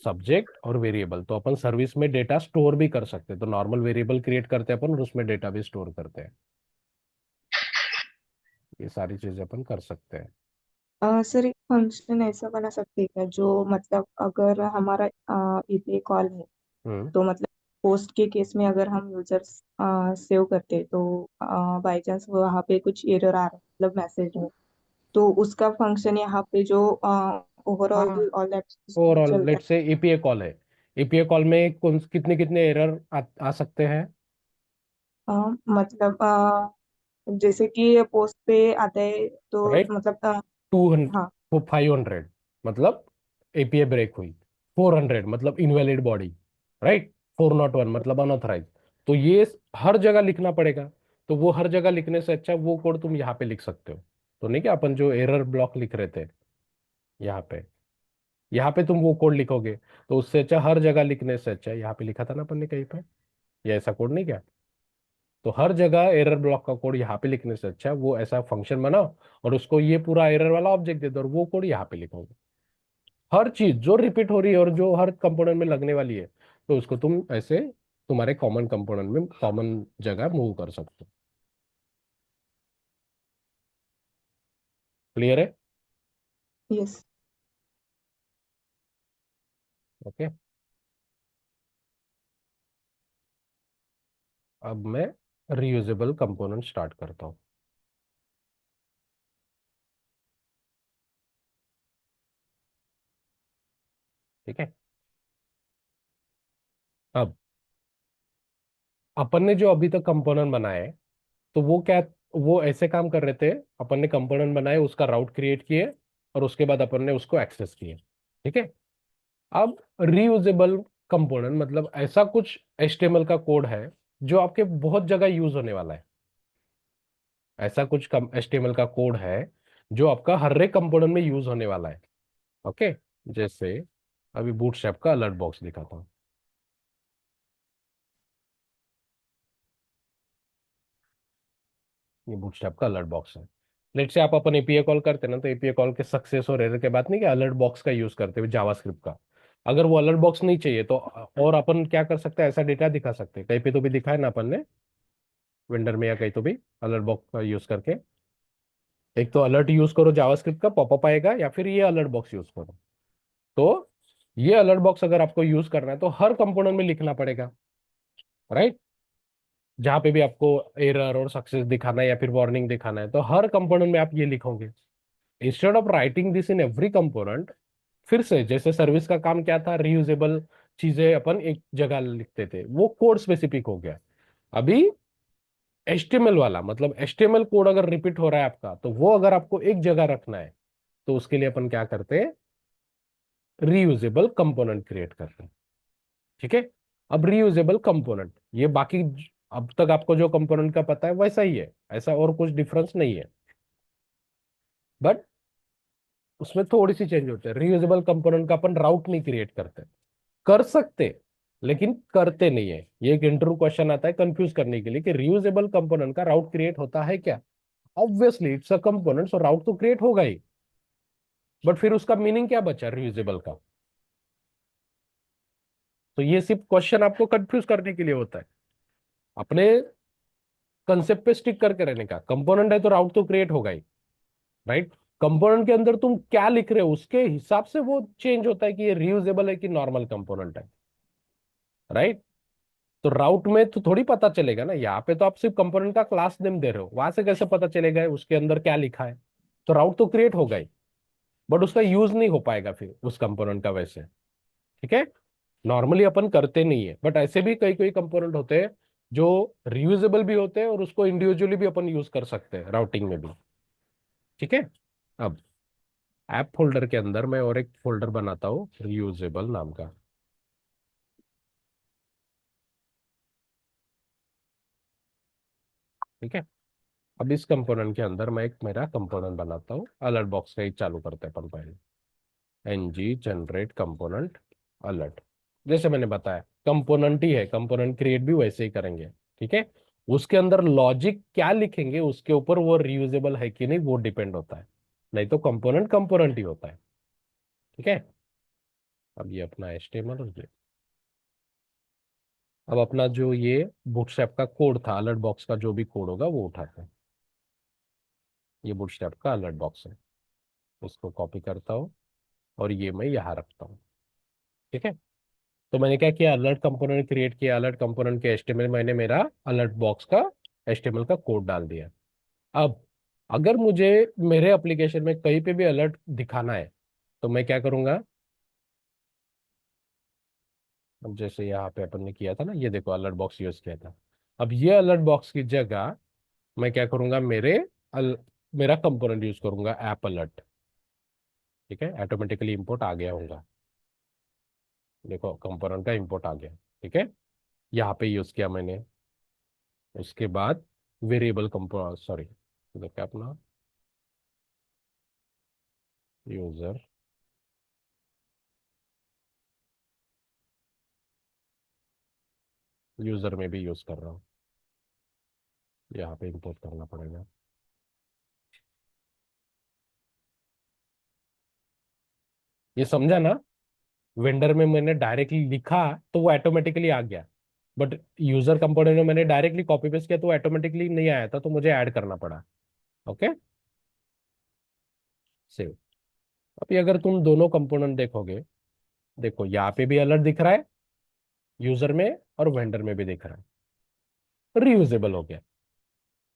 सब्जेक्ट और वेरिएबल, तो अपन सर्विस में डेटा स्टोर भी कर सकते हैं। तो नॉर्मल वेरिएबल क्रिएट करते हैं अपन और उसमें डेटा भी स्टोर करते हैं। ये सारी चीजें अपन कर सकते हैं। सर एक फंक्शन ऐसा बना सकते हैं क्या जो मतलब अगर हमारा ईपीए कॉल है हम्म। तो मतलब पोस्ट के केस में अगर हम यूजर्स सेव करते हैं तो बाय चांस वहाँ पे कुछ एरर आ रहा है मतलब मैसेज में, तो उसका फंक्शन यहाँ पे जो हाँ, ओवरऑल ऑल दैट ओवरऑल चलता लेट से एपीए कॉल है, एपीए कॉल में कितने कितने एरर आ सकते हैं? है। मतलब जैसे कि पोस्ट पे आता है तो राइट, मतलब 200, हाँ। वो 500 मतलब एपीए ब्रेक हुई, 400 मतलब इनवैलिड बॉडी, राइट, 401 मतलब अनऑथराइज। तो ये हर जगह लिखना पड़ेगा। तो वो हर जगह लिखने से अच्छा वो कोड तुम यहाँ पे लिख सकते हो। तो नहीं क्या, अपन जो एरर ब्लॉक लिख रहे थे यहाँ पे तुम वो कोड लिखोगे, तो उससे अच्छा हर जगह लिखने से अच्छा यहाँ पे लिखा था ना अपन ने कहीं पे, ये ऐसा कोड नहीं क्या, तो हर जगह एरर ब्लॉक का कोड यहाँ पे लिखने से अच्छा वो ऐसा फंक्शन बनाओ और उसको ये पूरा एरर वाला ऑब्जेक्ट दे दो और वो कोड यहाँ पे लिखोगे। हर चीज जो रिपीट हो रही है और जो हर कंपोनेंट में लगने वाली है, तो उसको तुम ऐसे तुम्हारे कॉमन कंपोनेंट में कॉमन जगह मूव कर सकते हो। क्लियर है? यस। ओके। अब मैं रीयूजेबल कंपोनेंट स्टार्ट करता हूँ। ठीक है। अब अपन ने जो अभी तक कंपोनेंट बनाए, तो वो क्या, वो ऐसे काम कर रहे थे। अपन ने कंपोनेंट बनाए, उसका राउट क्रिएट किए, और उसके बाद अपन ने उसको एक्सेस किए। ठीक है। अब रीयूजेबल कंपोनेंट मतलब ऐसा कुछ HTML का कोड है जो आपके बहुत जगह यूज होने वाला है। ऐसा कुछ HTML का कोड है जो आपका हर एक कंपोनेंट में यूज होने वाला है। ओके। जैसे अभी बूटस्ट्रैप का अलर्ट बॉक्स दिखाता हूँ। ये बूटस्ट्रैप का अलर्ट बॉक्स है। लेट से आप अपन एपीआई कॉल करते हैं ना, तो एपीआई कॉल के सक्सेस और एरर के बाद नहीं, कि अलर्ट बॉक्स का यूज करते हुए जावास्क्रिप्ट का। अगर वो अलर्ट बॉक्स नहीं चाहिए तो और अपन क्या कर सकते हैं, ऐसा डेटा दिखा सकते हैं। कहीं पे तो भी दिखाया ना अपन ने, वेंडर में या कहीं तो भी, अलर्ट बॉक्स का यूज करके। एक तो अलर्ट यूज करो, जावास्क्रिप्ट का पॉपअप आएगा, या फिर ये अलर्ट बॉक्स यूज करो। तो ये अलर्ट बॉक्स अगर आपको यूज करना है तो हर कंपोनेंट में लिखना पड़ेगा, राइट। जहां पे भी आपको एरर और सक्सेस दिखाना है या फिर वार्निंग दिखाना है, तो हर कंपोनेंट में आप ये लिखोगे। Instead of writing this in every component, फिर से जैसे सर्विस का काम क्या था, रीयूजेबल चीजें अपन एक जगह लिखते थे, वो कोड स्पेसिफिक हो गया। अभी HTML वाला मतलब HTML कोड अगर रिपीट हो रहा है आपका, तो वो अगर आपको एक जगह रखना है, तो उसके लिए अपन क्या करते हैं, रीयूजेबल कंपोनेंट क्रिएट करते हैं। ठीक है। अब रीयूजेबल कंपोनेंट, ये बाकी अब तक आपको जो कंपोनेंट का पता है वैसा ही है, ऐसा और कुछ डिफरेंस नहीं है। बट उसमें थोड़ी सी चेंज होती है। रीयूजेबल कंपोनेंट का अपन राउट नहीं क्रिएट करते, कर सकते लेकिन करते नहीं है। ये एक इंटरव्यू क्वेश्चन आता है कंफ्यूज करने के लिए, कि रीयूजेबल कंपोनेंट का राउट क्रिएट होता है क्या। ऑब्वियसली इट्स अ कंपोनेंट, सो राउट तो क्रिएट होगा ही, बट फिर उसका मीनिंग क्या बचा रीयूजेबल का। तो ये सिर्फ क्वेश्चन आपको कंफ्यूज करने के लिए होता है। अपने कंसेप्ट पे स्टिक करके रहने का, कंपोनेंट है तो राउट तो क्रिएट होगा ही, राइट। कंपोनेंट के अंदर तुम क्या लिख रहे हो उसके हिसाब से वो चेंज होता है कि ये रीयूजेबल है कि नॉर्मल कंपोनेंट है, राइट। तो राउट में तो थोड़ी पता चलेगा ना, यहाँ पे तो आप सिर्फ कंपोनेंट का क्लास नेम दे रहे हो, वहां से कैसे पता चलेगा उसके अंदर क्या लिखा है। तो राउट तो क्रिएट होगा ही, बट उसका यूज नहीं हो पाएगा फिर उस कंपोनेंट का वैसे। ठीक है। नॉर्मली अपन करते नहीं है, बट ऐसे भी कई कई कंपोनेंट होते हैं जो रियूजेबल भी होते हैं और उसको इंडिविजुअली भी अपन यूज कर सकते हैं राउटिंग में भी। ठीक है। अब ऐप फोल्डर के अंदर मैं और एक फोल्डर बनाता हूँ रियूजेबल नाम का। ठीक है। अब इस कंपोनेंट के अंदर मैं एक मेरा कंपोनेंट बनाता हूँ, अलर्ट बॉक्स का ही चालू करते हैं अपन पहले। ng generate component alert. जैसे मैंने बताया कंपोनेंट ही है, कंपोनेंट क्रिएट भी वैसे ही करेंगे। ठीक है। उसके अंदर लॉजिक क्या लिखेंगे उसके ऊपर वो रियूजेबल है कि नहीं वो डिपेंड होता है, नहीं तो कंपोनेंट कंपोनेंट ही होता है। ठीक है। अब ये अपना HTML हो गया। अब अपना जो ये बूटस्ट्रैप का कोड था, अलर्ट बॉक्स का जो भी कोड होगा वो उठाते हैं। ये बूटस्ट्रैप का अलर्ट बॉक्स है, उसको कॉपी करता हूँ और ये मैं यहाँ रखता हूँ। ठीक है। तो मैंने क्या किया, अलर्ट कंपोनेंट क्रिएट किया, अलर्ट कंपोनेंट के HTML मैंने मेरा अलर्ट बॉक्स का HTML का कोड डाल दिया। अब अगर मुझे मेरे एप्लीकेशन में कहीं पे भी अलर्ट दिखाना है, तो मैं क्या करूंगा। अब जैसे यहाँ पे अपन ने किया था ना, ये देखो अलर्ट बॉक्स यूज किया था। अब ये अलर्ट बॉक्स की जगह मैं क्या करूंगा, मेरा कंपोनेंट यूज करूंगा ऐप अलर्ट। ठीक है। ऑटोमेटिकली इंपोर्ट आ गया होगा, देखो कंपोनेंट का इंपोर्ट आ गया। ठीक है। यहाँ पे यूज किया मैंने। उसके बाद वेरिएबल कंपोनेंट, सॉरी क्या अपना यूजर, यूजर में भी यूज कर रहा हूँ, यहाँ पे इंपोर्ट करना पड़ेगा। ये समझा ना, वेंडर में मैंने डायरेक्टली लिखा तो वो ऑटोमेटिकली आ गया, बट यूजर कंपोनेंट में मैंने डायरेक्टली कॉपी पेस्ट किया तो ऑटोमेटिकली नहीं आया था, तो मुझे ऐड करना पड़ा। ओके। सेव। अभी अगर तुम दोनों कंपोनेंट देखोगे, देखो यहाँ पे भी अलर्ट दिख रहा है, यूजर में और वेंडर में भी दिख रहा है, रियूजेबल हो गया।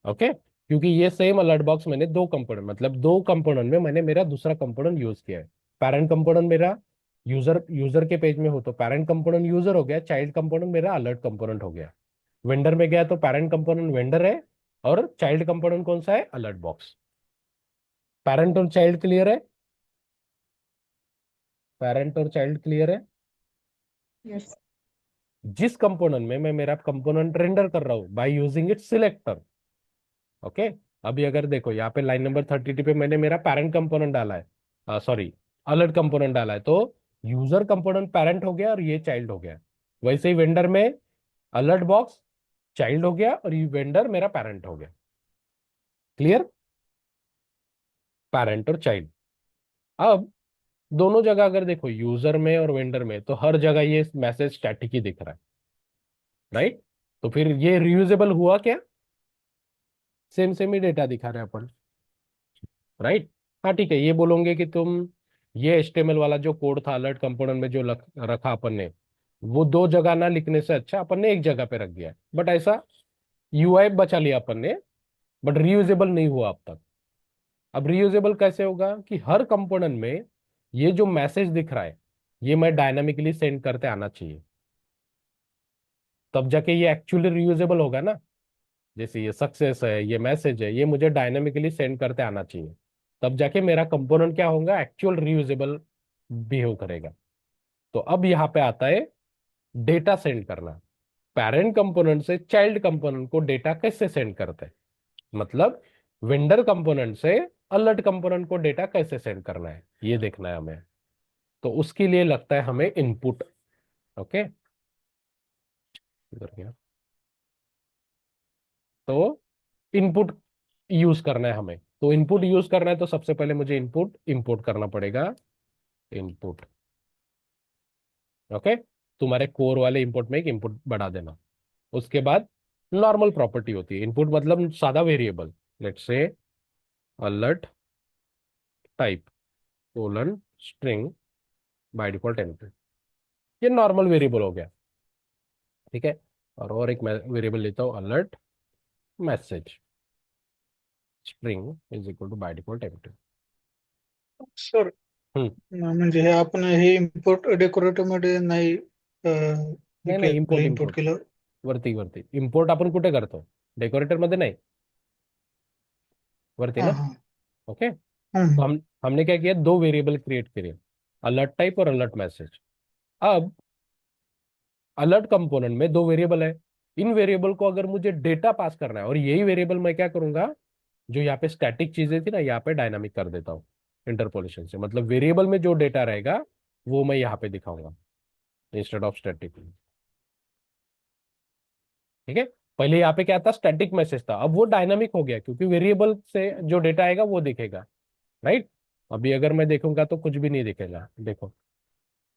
ओके। क्योंकि ये सेम अलर्ट बॉक्स मैंने दो कंपोनेंट, मतलब दो कंपोनेंट में मैंने मेरा दूसरा कंपोनेंट यूज किया है। पैरेंट कंपोनेंट मेरा यूजर यूजर के पेज में हो तो पैरेंट कंपोनेंट यूजर हो गया, चाइल्ड कंपोनेंट मेरा अलर्ट कंपोनेंट हो गया। वेंडर में गया तो पैरेंट कंपोनेंट वेंडर है और चाइल्ड कंपोनेंट कौन सा है, अलर्ट बॉक्स। पैरेंट और चाइल्ड क्लियर है, पैरेंट और चाइल्ड क्लियर है। यस। जिस कंपोनेंट में मैं मेरा कंपोनेंट रेंडर कर रहा हूं by using it selector, okay. अभी अगर देखो यहाँ पे लाइन नंबर 32 पे मैंने मेरा पैरेंट कंपोनेंट डाला है, सॉरी अलर्ट कंपोनेंट डाला है, तो यूजर कंपोनेंट पैरेंट हो गया और ये चाइल्ड हो गया। वैसे ही वेंडर में अलर्ट बॉक्स चाइल्ड हो गया और ये वेंडर मेरा पैरेंट हो गया। क्लियर, पैरेंट और चाइल्ड। अब दोनों जगह अगर देखो यूजर में और वेंडर में, तो हर जगह ये मैसेज स्टैटिक ही दिख रहा है, राइट। तो फिर ये रियूजेबल हुआ क्या, सेम सेम ही डेटा दिखा रहे हैं अपन, राइट। हाँ ठीक है, ये बोलोगे कि तुम ये एचटीएमएल वाला जो कोड था अलर्ट कंपोनेंट में जो रखा अपन ने, वो दो जगह ना लिखने से अच्छा अपन ने एक जगह पे रख दिया, बट ऐसा यूआई बचा लिया अपन ने, बट रीयूजेबल नहीं हुआ अब तक। अब रीयूजेबल कैसे होगा कि हर कंपोनेंट में ये जो मैसेज दिख रहा है ये मैं डायनामिकली सेंड करते आना चाहिए, तब जाके ये एक्चुअली रीयूजेबल होगा ना। जैसे ये सक्सेस है, ये मैसेज है, ये मुझे डायनामिकली सेंड करते आना चाहिए, तब जाके मेरा कंपोनेंट क्या होगा, एक्चुअल रीयूजेबल बिहेव करेगा। तो अब यहाँ पे आता है डेटा सेंड करना। पेरेंट कंपोनेंट से चाइल्ड कंपोनेंट को डेटा कैसे सेंड करते हैं, मतलब वेंडर कंपोनेंट से अलर्ट कंपोनेंट को डेटा कैसे सेंड करना है ये देखना है हमें। तो उसके लिए लगता है हमें इनपुट, ओके। इधर गया, तो इनपुट यूज करना है हमें। तो इनपुट यूज करना है तो सबसे पहले मुझे इनपुट इंपोर्ट करना पड़ेगा, इनपुट, ओके। तुम्हारे कोर वाले इंपोर्ट में एक इंपुट बढ़ा देना। उसके बाद नॉर्मल प्रॉपर्टी होती है, इनपुट मतलब सादा variable, let's say alert type colon string by default enter, ये नॉर्मल वेरिएबल हो गया, ठीक है। और एक वेरिएबल लेता हूं alert message string is equal to by default enter. Sir hmm, म्हणजे हे आपण हे इम्पोर्ट डेकोरेटिव्ह मध्ये नाही हे नाही नाही, केलं, इम्पोर्ट इम्पोर्ट इम्पोर्ट केलं. वरती वरती इम्पोर्ट आपण कुठे करतो, डेकोरेटर मध्ये नाही, वरती हा ना, हा. ओके। तो हम्म. हमने क्या किया, दो वेरिएबल क्रिएट किए, अलर्ट टाइप और अलर्ट मैसेज। अब अलर्ट कंपोनेंट में दो वेरिएबल है, इन वेरिएबल को अगर मुझे डेटा पास करना है, और यही वेरिएबल मैं क्या करूंगा, जो यहाँ पे स्टैटिक चीजें थी ना यहाँ पे डायनामिक कर देता हूँ इंटरपोलेशन से, मतलब वेरिएबल में जो डेटा रहेगा वो मैं यहाँ पे दिखाऊंगा इंस्टेड ऑफ स्टैटिक, ठीक है। पहले यहाँ पे क्या था, स्टैटिक मैसेज था, अब वो डायनामिक हो गया क्योंकि वेरिएबल से जो डेटा आएगा वो दिखेगा, राइट। अभी अगर मैं देखूंगा तो कुछ भी नहीं दिखेगा, देखो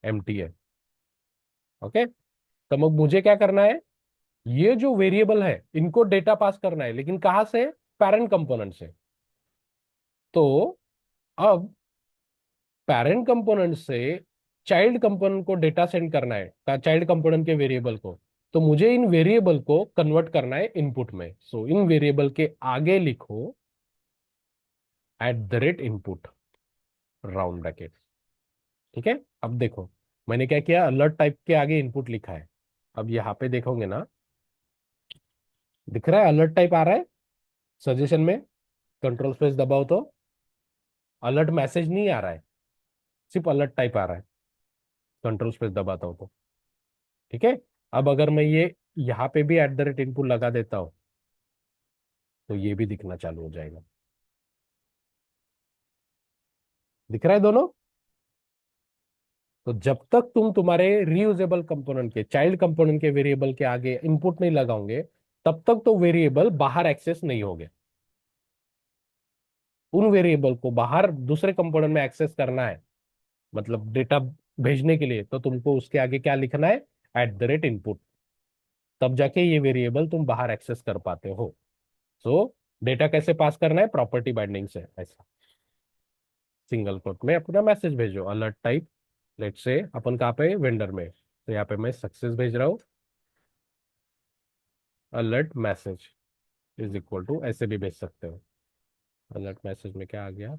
एम्प्टी है, ओके। तो अब मुझे क्या करना है, ये जो वेरिएबल है इनको डेटा पास करना है, लेकिन कहां से, पैरेंट कंपोनेंट से। तो अब पैरेंट कंपोनेंट से चाइल्ड कंपोनेंट को डेटा सेंड करना है, चाइल्ड कंपोनेंट के वेरिएबल को, तो मुझे इन वेरिएबल को कन्वर्ट करना है इनपुट में। सो इन वेरिएबल के आगे लिखो @input राउंड ब्रैकेट, ठीक है। अब देखो मैंने क्या किया, अलर्ट टाइप के आगे इनपुट लिखा है। अब यहाँ पे देखोगे ना, दिख रहा है अलर्ट टाइप आ रहा है सजेशन में, कंट्रोल स्पेस दबाओ तो अलर्ट मैसेज नहीं आ रहा है, सिर्फ अलर्ट टाइप आ रहा है, कंट्रोल स्पेस दबाता हूं तो, ठीक है। अब अगर मैं ये यहाँ पे भी @input लगा देता हूं तो ये भी दिखना चालू हो जाएगा, दिख रहा है दोनों। तो जब तक तुम तुम्हारे रीयूजेबल कंपोनेंट के चाइल्ड कंपोनेंट के वेरिएबल के आगे इनपुट नहीं लगाओगे, तब तक तो वेरिएबल बाहर एक्सेस नहीं होंगे। उन वेरिएबल को बाहर दूसरे कंपोनेंट में एक्सेस करना है, मतलब डेटा भेजने के लिए, तो तुमको उसके आगे क्या लिखना है, @input, तब जाके ये वेरिएबल तुम बाहर एक्सेस कर पाते हो। सो डेटा कैसे पास करना है, प्रॉपर्टी बाइंडिंग से, ऐसा सिंगल कोट में अपना मैसेज भेजो अलर्ट टाइप, लेट से अपन कहाँ पे, वेंडर में, तो यहाँ पे मैं सक्सेस भेज रहा हूँ, alert message is equal to, ऐसे भी भेज सकते हो। अलर्ट मैसेज में क्या आ गया,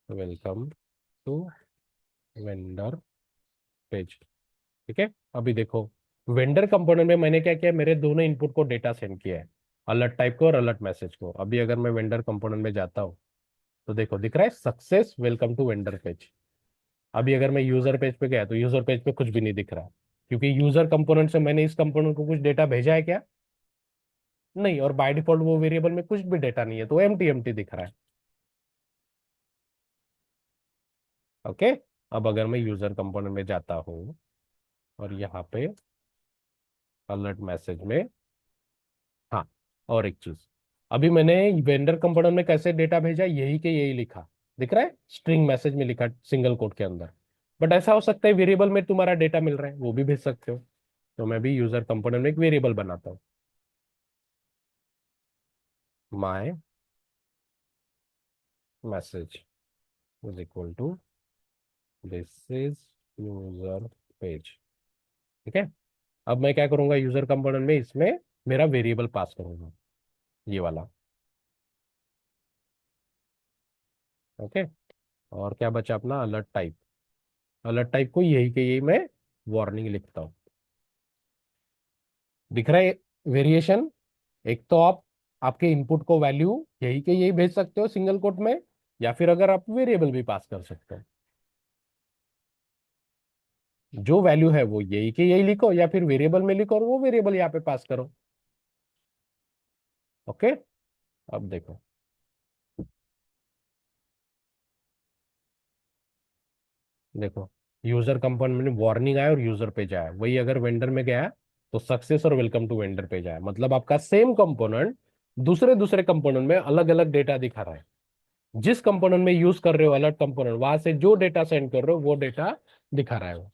वेलकम टू वेंडर पेज। ठीक है, अभी देखो वेंडर कंपोनेंट में मैंने क्या किया, मेरे दोनों इनपुट को डेटा सेंड किया है, अलर्ट टाइप को और अलर्ट मैसेज को। अभी अगर मैं वेंडर कंपोनेंट में जाता हूँ तो देखो दिख रहा है success welcome to vendor page. अभी अगर मैं यूजर पेज पे गया तो यूजर पेज पे कुछ भी नहीं दिख रहा, क्योंकि यूजर कंपोनेंट से मैंने इस कंपोनेंट को कुछ डेटा भेजा है क्या? नहीं, और बाय डिफॉल्ट वो वेरिएबल में कुछ भी डेटा नहीं है, तो एम्प्टी एम्प्टी दिख रहा है। ओके, अब अगर मैं यूजर कंपोनेंट में जाता हूँ और यहाँ पे अलर्ट मैसेज में, हाँ, और एक चीज, अभी मैंने वेंडर कंपोनेंट में कैसे डेटा भेजा, यही के यही लिखा, दिख रहा है स्ट्रिंग मैसेज में लिखा सिंगल कोट के अंदर। बट ऐसा हो सकता है वेरिएबल में तुम्हारा डेटा मिल रहा है, वो भी भेज सकते हो। तो मैं भी यूजर कंपोनेंट में एक वेरिएबल बनाता हूँ, my message is equal to this is user page. ठीक है, अब मैं क्या करूंगा, यूजर कंपोनेंट में इसमें मेरा वेरिएबल पास करूंगा, ये वाला। ओके, और क्या बचा अपना अलर्ट टाइप। अलर्ट टाइप को यही के यही मैं वार्निंग लिखता हूँ। दिख रहा है वेरिएशन? एक तो आप आपके इनपुट को वैल्यू यही के यही भेज सकते हो सिंगल कोट में, या फिर अगर आप वेरिएबल भी पास कर सकते हो, जो वैल्यू है वो यही के यही लिखो या फिर वेरिएबल में लिखो और वो वेरिएबल यहाँ पे पास करो। ओके, अब देखो देखो यूजर कंपोनेंट में वार्निंग आया और यूजर पेज आया, वही अगर वेंडर में गया तो सक्सेस और वेलकम टू वेंडर पेज आया। मतलब आपका सेम कंपोनेंट दूसरे दूसरे कंपोनेंट में अलग अलग डेटा दिखा रहा है। जिस कंपोनेंट में यूज कर रहे हो अलर्ट कंपोनेंट, वहां से जो डेटा सेंड कर रहे हो वो डेटा दिखा रहा है वो।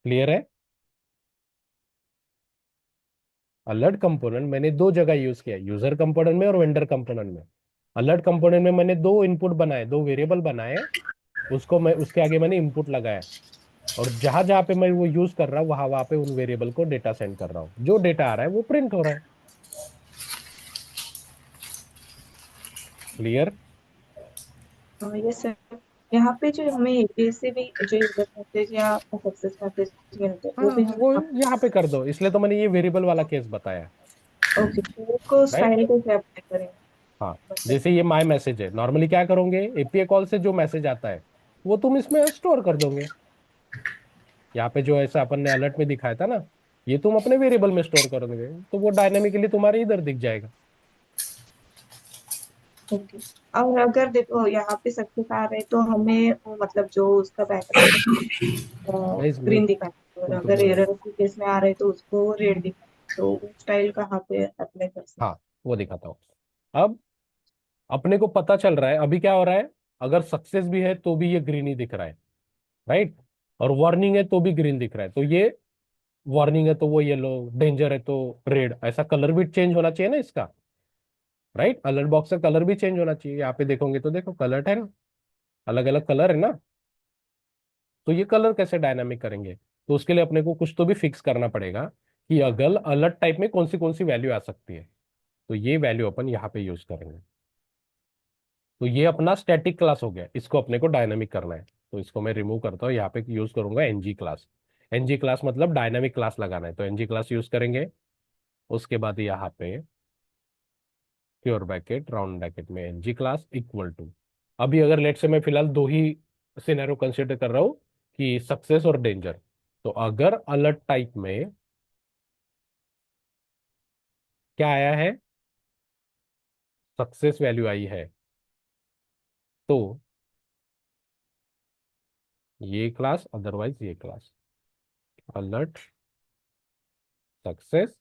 क्लियर है? अलर्ट कंपोनेंट मैंने दो जगह यूज किया, यूजर कंपोनेंट में और वेंडर कंपोनेंट में। अलर्ट कंपोनेंट में मैंने दो इनपुट बनाए, दो वेरिएबल बनाए, उसको मैं उसके आगे मैंने इनपुट लगाया, और जहां जहां पे मैं वो यूज कर रहा हूँ वहां वहां पे उन वेरिएबल को डेटा सेंड कर रहा हूँ, जो डेटा आ रहा है वो प्रिंट हो रहा है। क्लियर? Yes sir. यहाँ पे जो हमें एपीआई से भी जो यूजर मैसेज या सक्सेस मैसेज मिलते हैं हाँ, वो भी हम वो यहाँ पे कर दो, इसलिए तो मैंने ये वेरिएबल वाला केस बताया। ओके, उसको राइट, स्टाइल कैसे अप्लाई करेंगे हाँ, मतलब? जैसे ये माय मैसेज है, नॉर्मली क्या करोगे, एपीआई कॉल से जो मैसेज आता है वो तुम इसमें स्टोर कर दोगे। यहाँ पे जो ऐसा अपन ने अलर्ट में दिखाया था ना, ये तुम अपने वेरिएबल में स्टोर कर दोगे, तो वो डायनेमिकली तुम्हारे इधर दिख जाएगा। ओके, और अगर देखो यहाँ पे सक्सेस आ रहे तो हमें वो मतलब जो उसका बैकग्राउंड गाइस मैं ग्रीन दिखाना है, और तुमको अगर एरर के केस में आ रहे तो उसको रेड दिखाना है, तो वो स्टाइल कहाँ पे अप्लाई कर सकते हाँ वो दिखाता हूँ। अब अपने को पता चल रहा है अभी क्या हो रहा है, अगर सक्सेस भी है तो भी ये ग्रीन ही दिख रहा है, राइट, और वार्निंग है तो भी ग्रीन दिख रहा है, तो ये वार्निंग है तो वो येलो, डेंजर है तो रेड, ऐसा कलर भी चेंज होना चाहिए ना इसका, राइट। अलर्ट बॉक्स का कलर भी चेंज होना चाहिए, यहाँ पे देखोगे तो देखो कलर है ना, अलग अलग कलर है ना। तो ये कलर कैसे डायनामिक करेंगे, तो उसके लिए अपने को कुछ तो भी फिक्स करना पड़ेगा कि अगर अलर्ट टाइप में कौन सी वैल्यू आ सकती है, तो ये वैल्यू अपन यहाँ पे यूज करेंगे। तो ये अपना स्टैटिक क्लास हो गया, इसको अपने को डायनामिक करना है, तो इसको मैं रिमूव करता हूँ, यहाँ पे यूज करूंगा एनजी क्लास। एनजी क्लास मतलब डायनामिक क्लास लगाना है, तो एनजी क्लास यूज करेंगे। उसके बाद यहाँ पे प्योर ब्रैकेट राउंड ब्रैकेट में एनजी क्लास इक्वल टू, अभी अगर लेट से मैं फिलहाल दो ही सिनेरियो कंसिडर कर रहा हूँ कि सक्सेस और डेंजर, तो अगर अलर्ट टाइप में क्या आया है, सक्सेस वैल्यू आई है, तो ये क्लास, अदरवाइज ये क्लास, अलर्ट सक्सेस,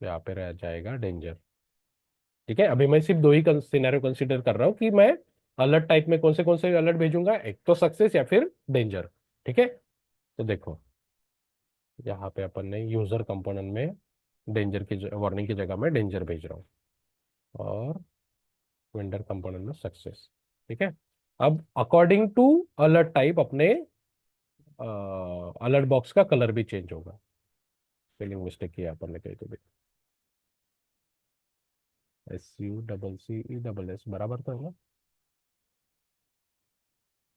यहाँ पे रह जाएगा डेंजर। ठीक है, अभी मैं सिर्फ दो ही सिनेरियो कंसीडर कर रहा हूँ कि मैं अलर्ट टाइप में कौन से अलर्ट भेजूंगा, एक तो सक्सेस या फिर डेंजर। ठीक है, तो देखो यहाँ पे अपन ने यूजर कंपोनेंट में डेंजर की वार्निंग की जगह में डेंजर भेज रहा हूँ, और वेंडर कंपोनेंट में सक्सेस। ठीक है, अब अकॉर्डिंग टू अलर्ट टाइप अपने अलर्ट बॉक्स का कलर भी चेंज होगा। स्पेलिंग मिस्टेक किया अपन ने कहीं तो भी। SUCCESS बराबर तो है ना?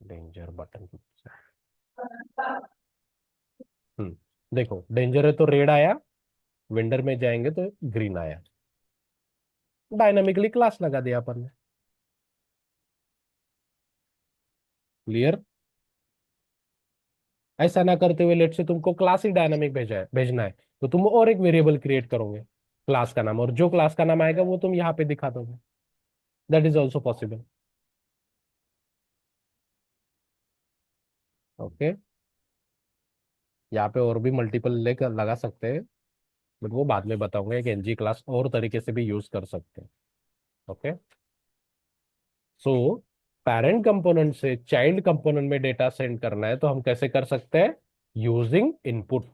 Danger button. देखो डेंजर है तो रेड आया, वेंडर में जाएंगे तो ग्रीन आया। डायनामिकली क्लास लगा दिया अपन ने। क्लियर? ऐसा ना करते हुए लेट से तुमको क्लास ही डायनामिक भेजना है तो तुम और एक वेरिएबल क्रिएट करोगे क्लास का नाम, और जो क्लास का नाम आएगा वो तुम यहाँ पे दिखा दोगे। That is also possible. Okay, यहाँ पे और भी मल्टीपल लेकर लगा सकते हैं, बट वो बाद में बताऊंगा। एक एनजी क्लास और तरीके से भी यूज कर सकते हैं। ओके, सो पेरेंट कंपोनेंट से चाइल्ड कंपोनेंट में डेटा सेंड करना है तो हम कैसे कर सकते हैं? Using input.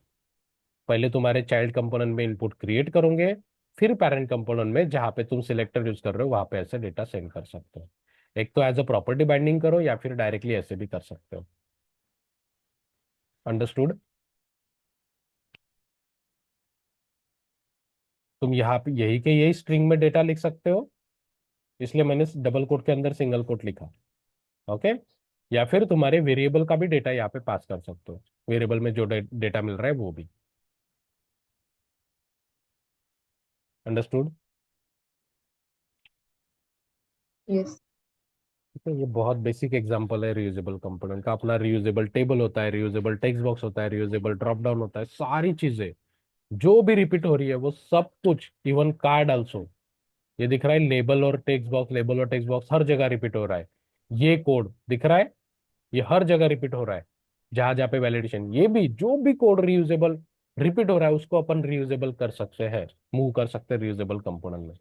पहले तुम्हारे चाइल्ड कंपोनेंट में इनपुट क्रिएट करोगे, फिर पेरेंट कंपोनेंट में जहां पे तुम सिलेक्टर यूज कर रहे हो वहां पे ऐसे डेटा सेंड कर सकते हो। एक तो एज अ प्रॉपर्टी बाइंडिंग करो या फिर डायरेक्टली ऐसे भी कर सकते हो। अंडरस्टूड? तुम यहाँ पे यही के यही स्ट्रिंग में डेटा लिख सकते हो, इसलिए मैंने डबल कोट के अंदर सिंगल कोट लिखा। ओके, या फिर तुम्हारे वेरिएबल का भी डेटा यहाँ पे पास कर सकते हो, वेरिएबल में जो डेटा मिल रहा है वो भी। अंडरस्टूड? यस। तो ये बहुत बेसिक एग्जांपल है रियूजेबल कंपोनेंट का। अपना रियूजेबल टेबल होता है, रियूजेबल टेक्स्ट बॉक्स होता है, रियूजेबल ड्रॉप डाउन होता है, सारी चीजें जो भी रिपीट हो रही है वो सब कुछ, इवन कार्ड आल्सो। ये दिख रहा है लेबल और टेक्स्ट बॉक्स, लेबल और टेक्स्ट बॉक्स हर जगह रिपीट हो रहा है। ये कोड दिख रहा है, ये हर जगह रिपीट हो रहा है। जहां जहां पे वैलिडेशन, ये भी जो भी कोड रियूजेबल रिपीट हो रहा है उसको अपन रियूजेबल कर सकते हैं, मूव कर सकते हैं रियूजेबल कंपोनेंट में।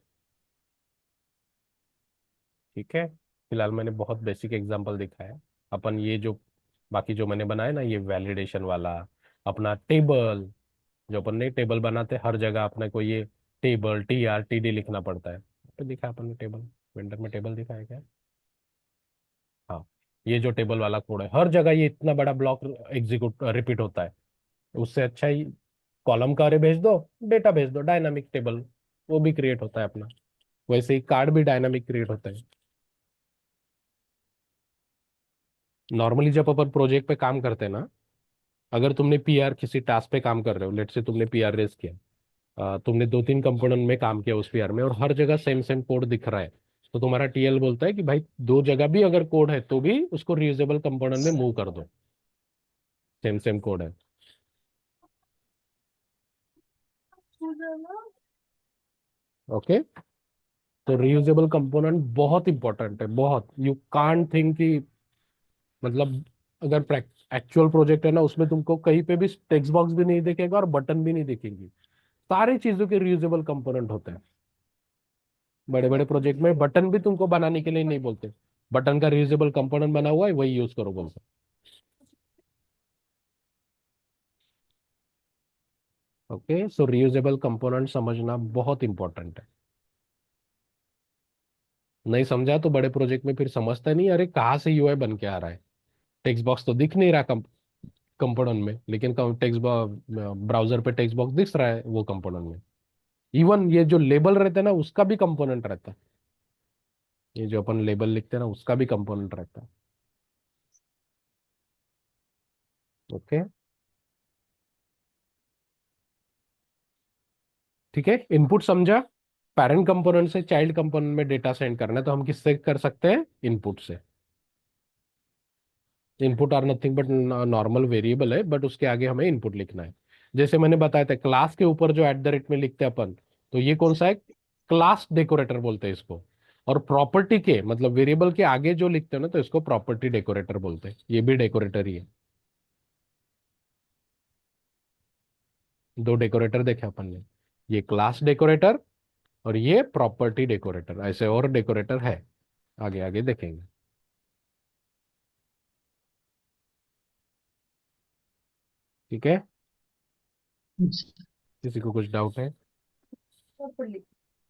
ठीक है, फिलहाल मैंने बहुत बेसिक एग्जांपल दिखाया। अपन ये जो बाकी जो मैंने बनाया ना, ये वैलिडेशन वाला, अपना टेबल, जो अपन ने टेबल बनाते हर जगह अपने को ये टेबल TRTD लिखना पड़ता है। तो दिखा अपन ने टेबल, वेंडर में टेबल दिखाया क्या? हाँ, ये जो टेबल वाला कोड है हर जगह ये इतना बड़ा ब्लॉक एग्जीक्यूट रिपीट होता है। उससे अच्छा ही कॉलम का अरे भेज दो, डेटा भेज दो, डायनामिक टेबल वो भी क्रिएट होता है अपना। वैसे ही कार्ड भी डायनामिक क्रिएट होता है। नॉर्मली जब अपन प्रोजेक्ट पे काम करते हैं ना, अगर तुमने PR किसी टास्क पे काम कर रहे हो, लेट से तुमने PR रेस किया, तुमने 2-3 कंपोनेंट में काम किया उस PR में और हर जगह सेम सेम कोड दिख रहा है, तो तुम्हारा TL बोलता है कि भाई दो जगह भी अगर कोड है तो भी उसको रियूजेबल कंपोनेंट में मूव कर दो, सेम सेम कोड है। ओके, तो रियूजेबल कंपोनेंट बहुत इंपॉर्टेंट है, बहुत। यू कांट थिंक कि मतलब अगर एक्चुअल प्रोजेक्ट है ना उसमें तुमको कहीं पे भी टेक्स्ट बॉक्स भी नहीं दिखेगा और बटन भी नहीं दिखेंगी। सारी चीजों के रियूजेबल कंपोनेंट होते हैं। बड़े बड़े प्रोजेक्ट में बटन भी तुमको बनाने के लिए नहीं बोलते, बटन का रियूजेबल कंपोनेंट बना हुआ है वही यूज करो बोलते। ओके, सो रियूजेबल कंपोनेंट समझना बहुत इंपॉर्टेंट है। नहीं समझा तो बड़े प्रोजेक्ट में फिर समझता नहीं, अरे कहाँ से UI बन के आ रहा है, टेक्स्ट बॉक्स तो दिख नहीं रहा कंपोनेंट में, लेकिन टेक्स्ट ब्राउजर पे टेक्स्ट बॉक्स दिख रहा है वो कंपोनेंट में। इवन ये जो लेबल रहते हैं ना उसका भी कंपोनेंट रहता है, ये जो अपन लेबल लिखते हैं ना उसका भी कंपोनेंट रहता है। ओके, ठीक है, इनपुट समझा। पेरेंट कंपोनेंट से चाइल्ड कंपोनेंट में डेटा सेंड करना है तो हम किससे कर सकते हैं? इनपुट से। Input are nothing but normal variable है, बट उसके आगे हमें इनपुट लिखना है। जैसे मैंने बताया था क्लास के ऊपर जो @ में लिखते हैं अपन, तो ये कौन सा है? क्लास डेकोरेटर बोलते हैं इसको। और प्रॉपर्टी के मतलब वेरिएबल के आगे जो लिखते हैं ना तो इसको प्रॉपर्टी डेकोरेटर बोलते हैं, ये भी डेकोरेटर ही है। दो डेकोरेटर देखे अपन ने, ये क्लास डेकोरेटर और ये प्रॉपर्टी डेकोरेटर। ऐसे और डेकोरेटर है, आगे आगे देखेंगे। ठीक है, किसी को कुछ डाउट है?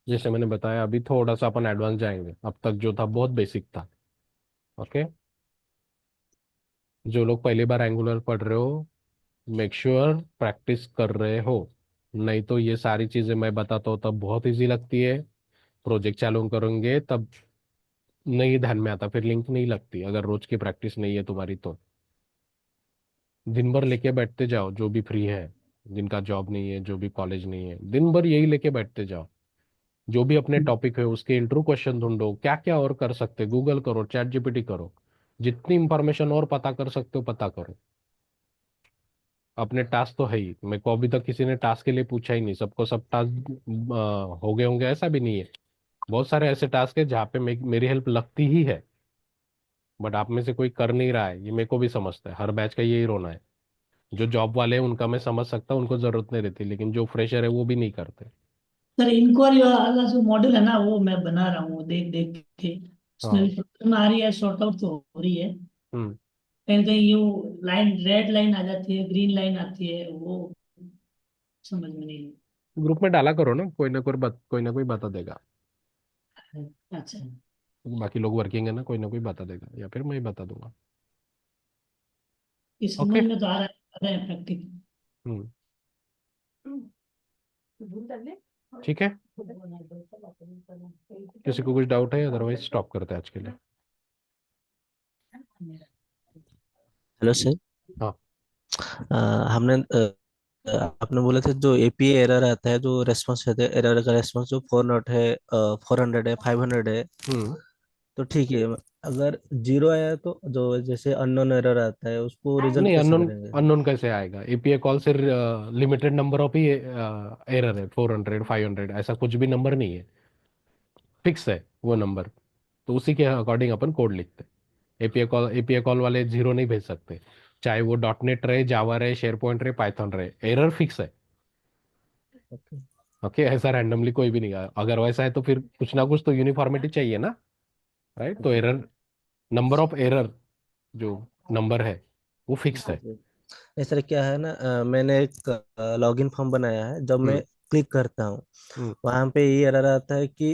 जैसे मैंने बताया अभी थोड़ा सा अपन एडवांस जाएंगे, अब तक जो था बहुत बेसिक था। ओके, जो लोग पहली बार एंगुलर पढ़ रहे हो, मेक श्योर प्रैक्टिस कर रहे हो, नहीं तो ये सारी चीजें मैं बताता हूँ तब बहुत इजी लगती है, प्रोजेक्ट चालू करेंगे तब नहीं ध्यान में आता, फिर लिंक नहीं लगती अगर रोज की प्रैक्टिस नहीं है तुम्हारी तो। दिन भर लेके बैठते जाओ, जो भी फ्री है, जिनका जॉब नहीं है, जो भी कॉलेज नहीं है, दिन भर यही लेके बैठते जाओ। जो भी अपने टॉपिक है उसके इंट्रो क्वेश्चन ढूंढो, क्या क्या और कर सकते, गूगल करो, चैट जीपीटी करो, जितनी इंफॉर्मेशन और पता कर सकते हो पता करो। अपने टास्क तो है ही, मेरे को अभी तक किसी ने टास्क के लिए पूछा ही नहीं, सबको सब टास्क हो गए होंगे ऐसा भी नहीं है। बहुत सारे ऐसे टास्क है जहाँ पे मेरी हेल्प लगती ही है, बट आप में से कोई कर नहीं रहा है, ये मेरे को भी समझता है, हर बैच का यही रोना है। जो जॉब वाले हैं उनका मैं समझ सकता हूँ, उनको जरूरत नहीं रहती, लेकिन जो फ्रेशर है वो भी नहीं करते। सर इंक्वायरी वाला जो मॉडल है ना वो मैं बना रहा हूँ देख देख के, उसमें हाँ। भी प्रॉब्लम आ रही है, शॉर्ट आउट तो हो रही है। हम्म। कहीं कहीं ये लाइन रेड लाइन आ जाती है, ग्रीन लाइन आती है, वो समझ में नहीं ग्रुप में डाला करो ना, कोई ना कोई बता देगा। है। अच्छा, बाकी लोग वर्किंग है ना, कोई ना कोई बता देगा, या फिर मैं ही बता दूंगा। ये ओके। समझ में तो आ रहा है प्रैक्टिकल। हम्म। ठीक है, किसी को कुछ डाउट है, अदरवाइज स्टॉप करते हैं आज के लिए। Hello sir. हाँ। हमने आपने बोले थे जो एपीआई एरर आता है, जो रेस्पॉन्स रहता है, एरर का रेस्पॉन्स जो 4 नॉट है, 400 है, 500 है, हम्म। तो ठीक है। अगर जीरो आया तो जो जैसे अननोन एरर आता है उसको रीजन नहीं, कैसे अननोन करेंगे? अननोन कैसे आएगा? एपीआई कॉल से limited number of he error है, 400 500 ऐसा कुछ भी नंबर नहीं है, फिक्स है वो नंबर। तो उसी के अकॉर्डिंग अपन कोड लिखते हैं। एपीआई कॉल वाले जीरो नहीं भेज सकते, चाहे वो डॉट नेट रहे, जावा रहे, शेयर पॉइंट रहे, पाइथन रहे, एरर फिक्स है। ओके। ओके, ऐसा रैंडमली कोई भी नहीं आया, अगर वैसा है तो फिर कुछ ना कुछ तो यूनिफॉर्मिटी चाहिए ना, राइट? तो जी एरर, नंबर ऑफ एरर जो नंबर है वो फिक्स जी है। जी। नहीं सर, क्या है ना, मैंने एक लॉगिन फॉर्म बनाया है। जब मैं हम्म। क्लिक करता हूँ हम्म। वहां पे ये एरर आता है कि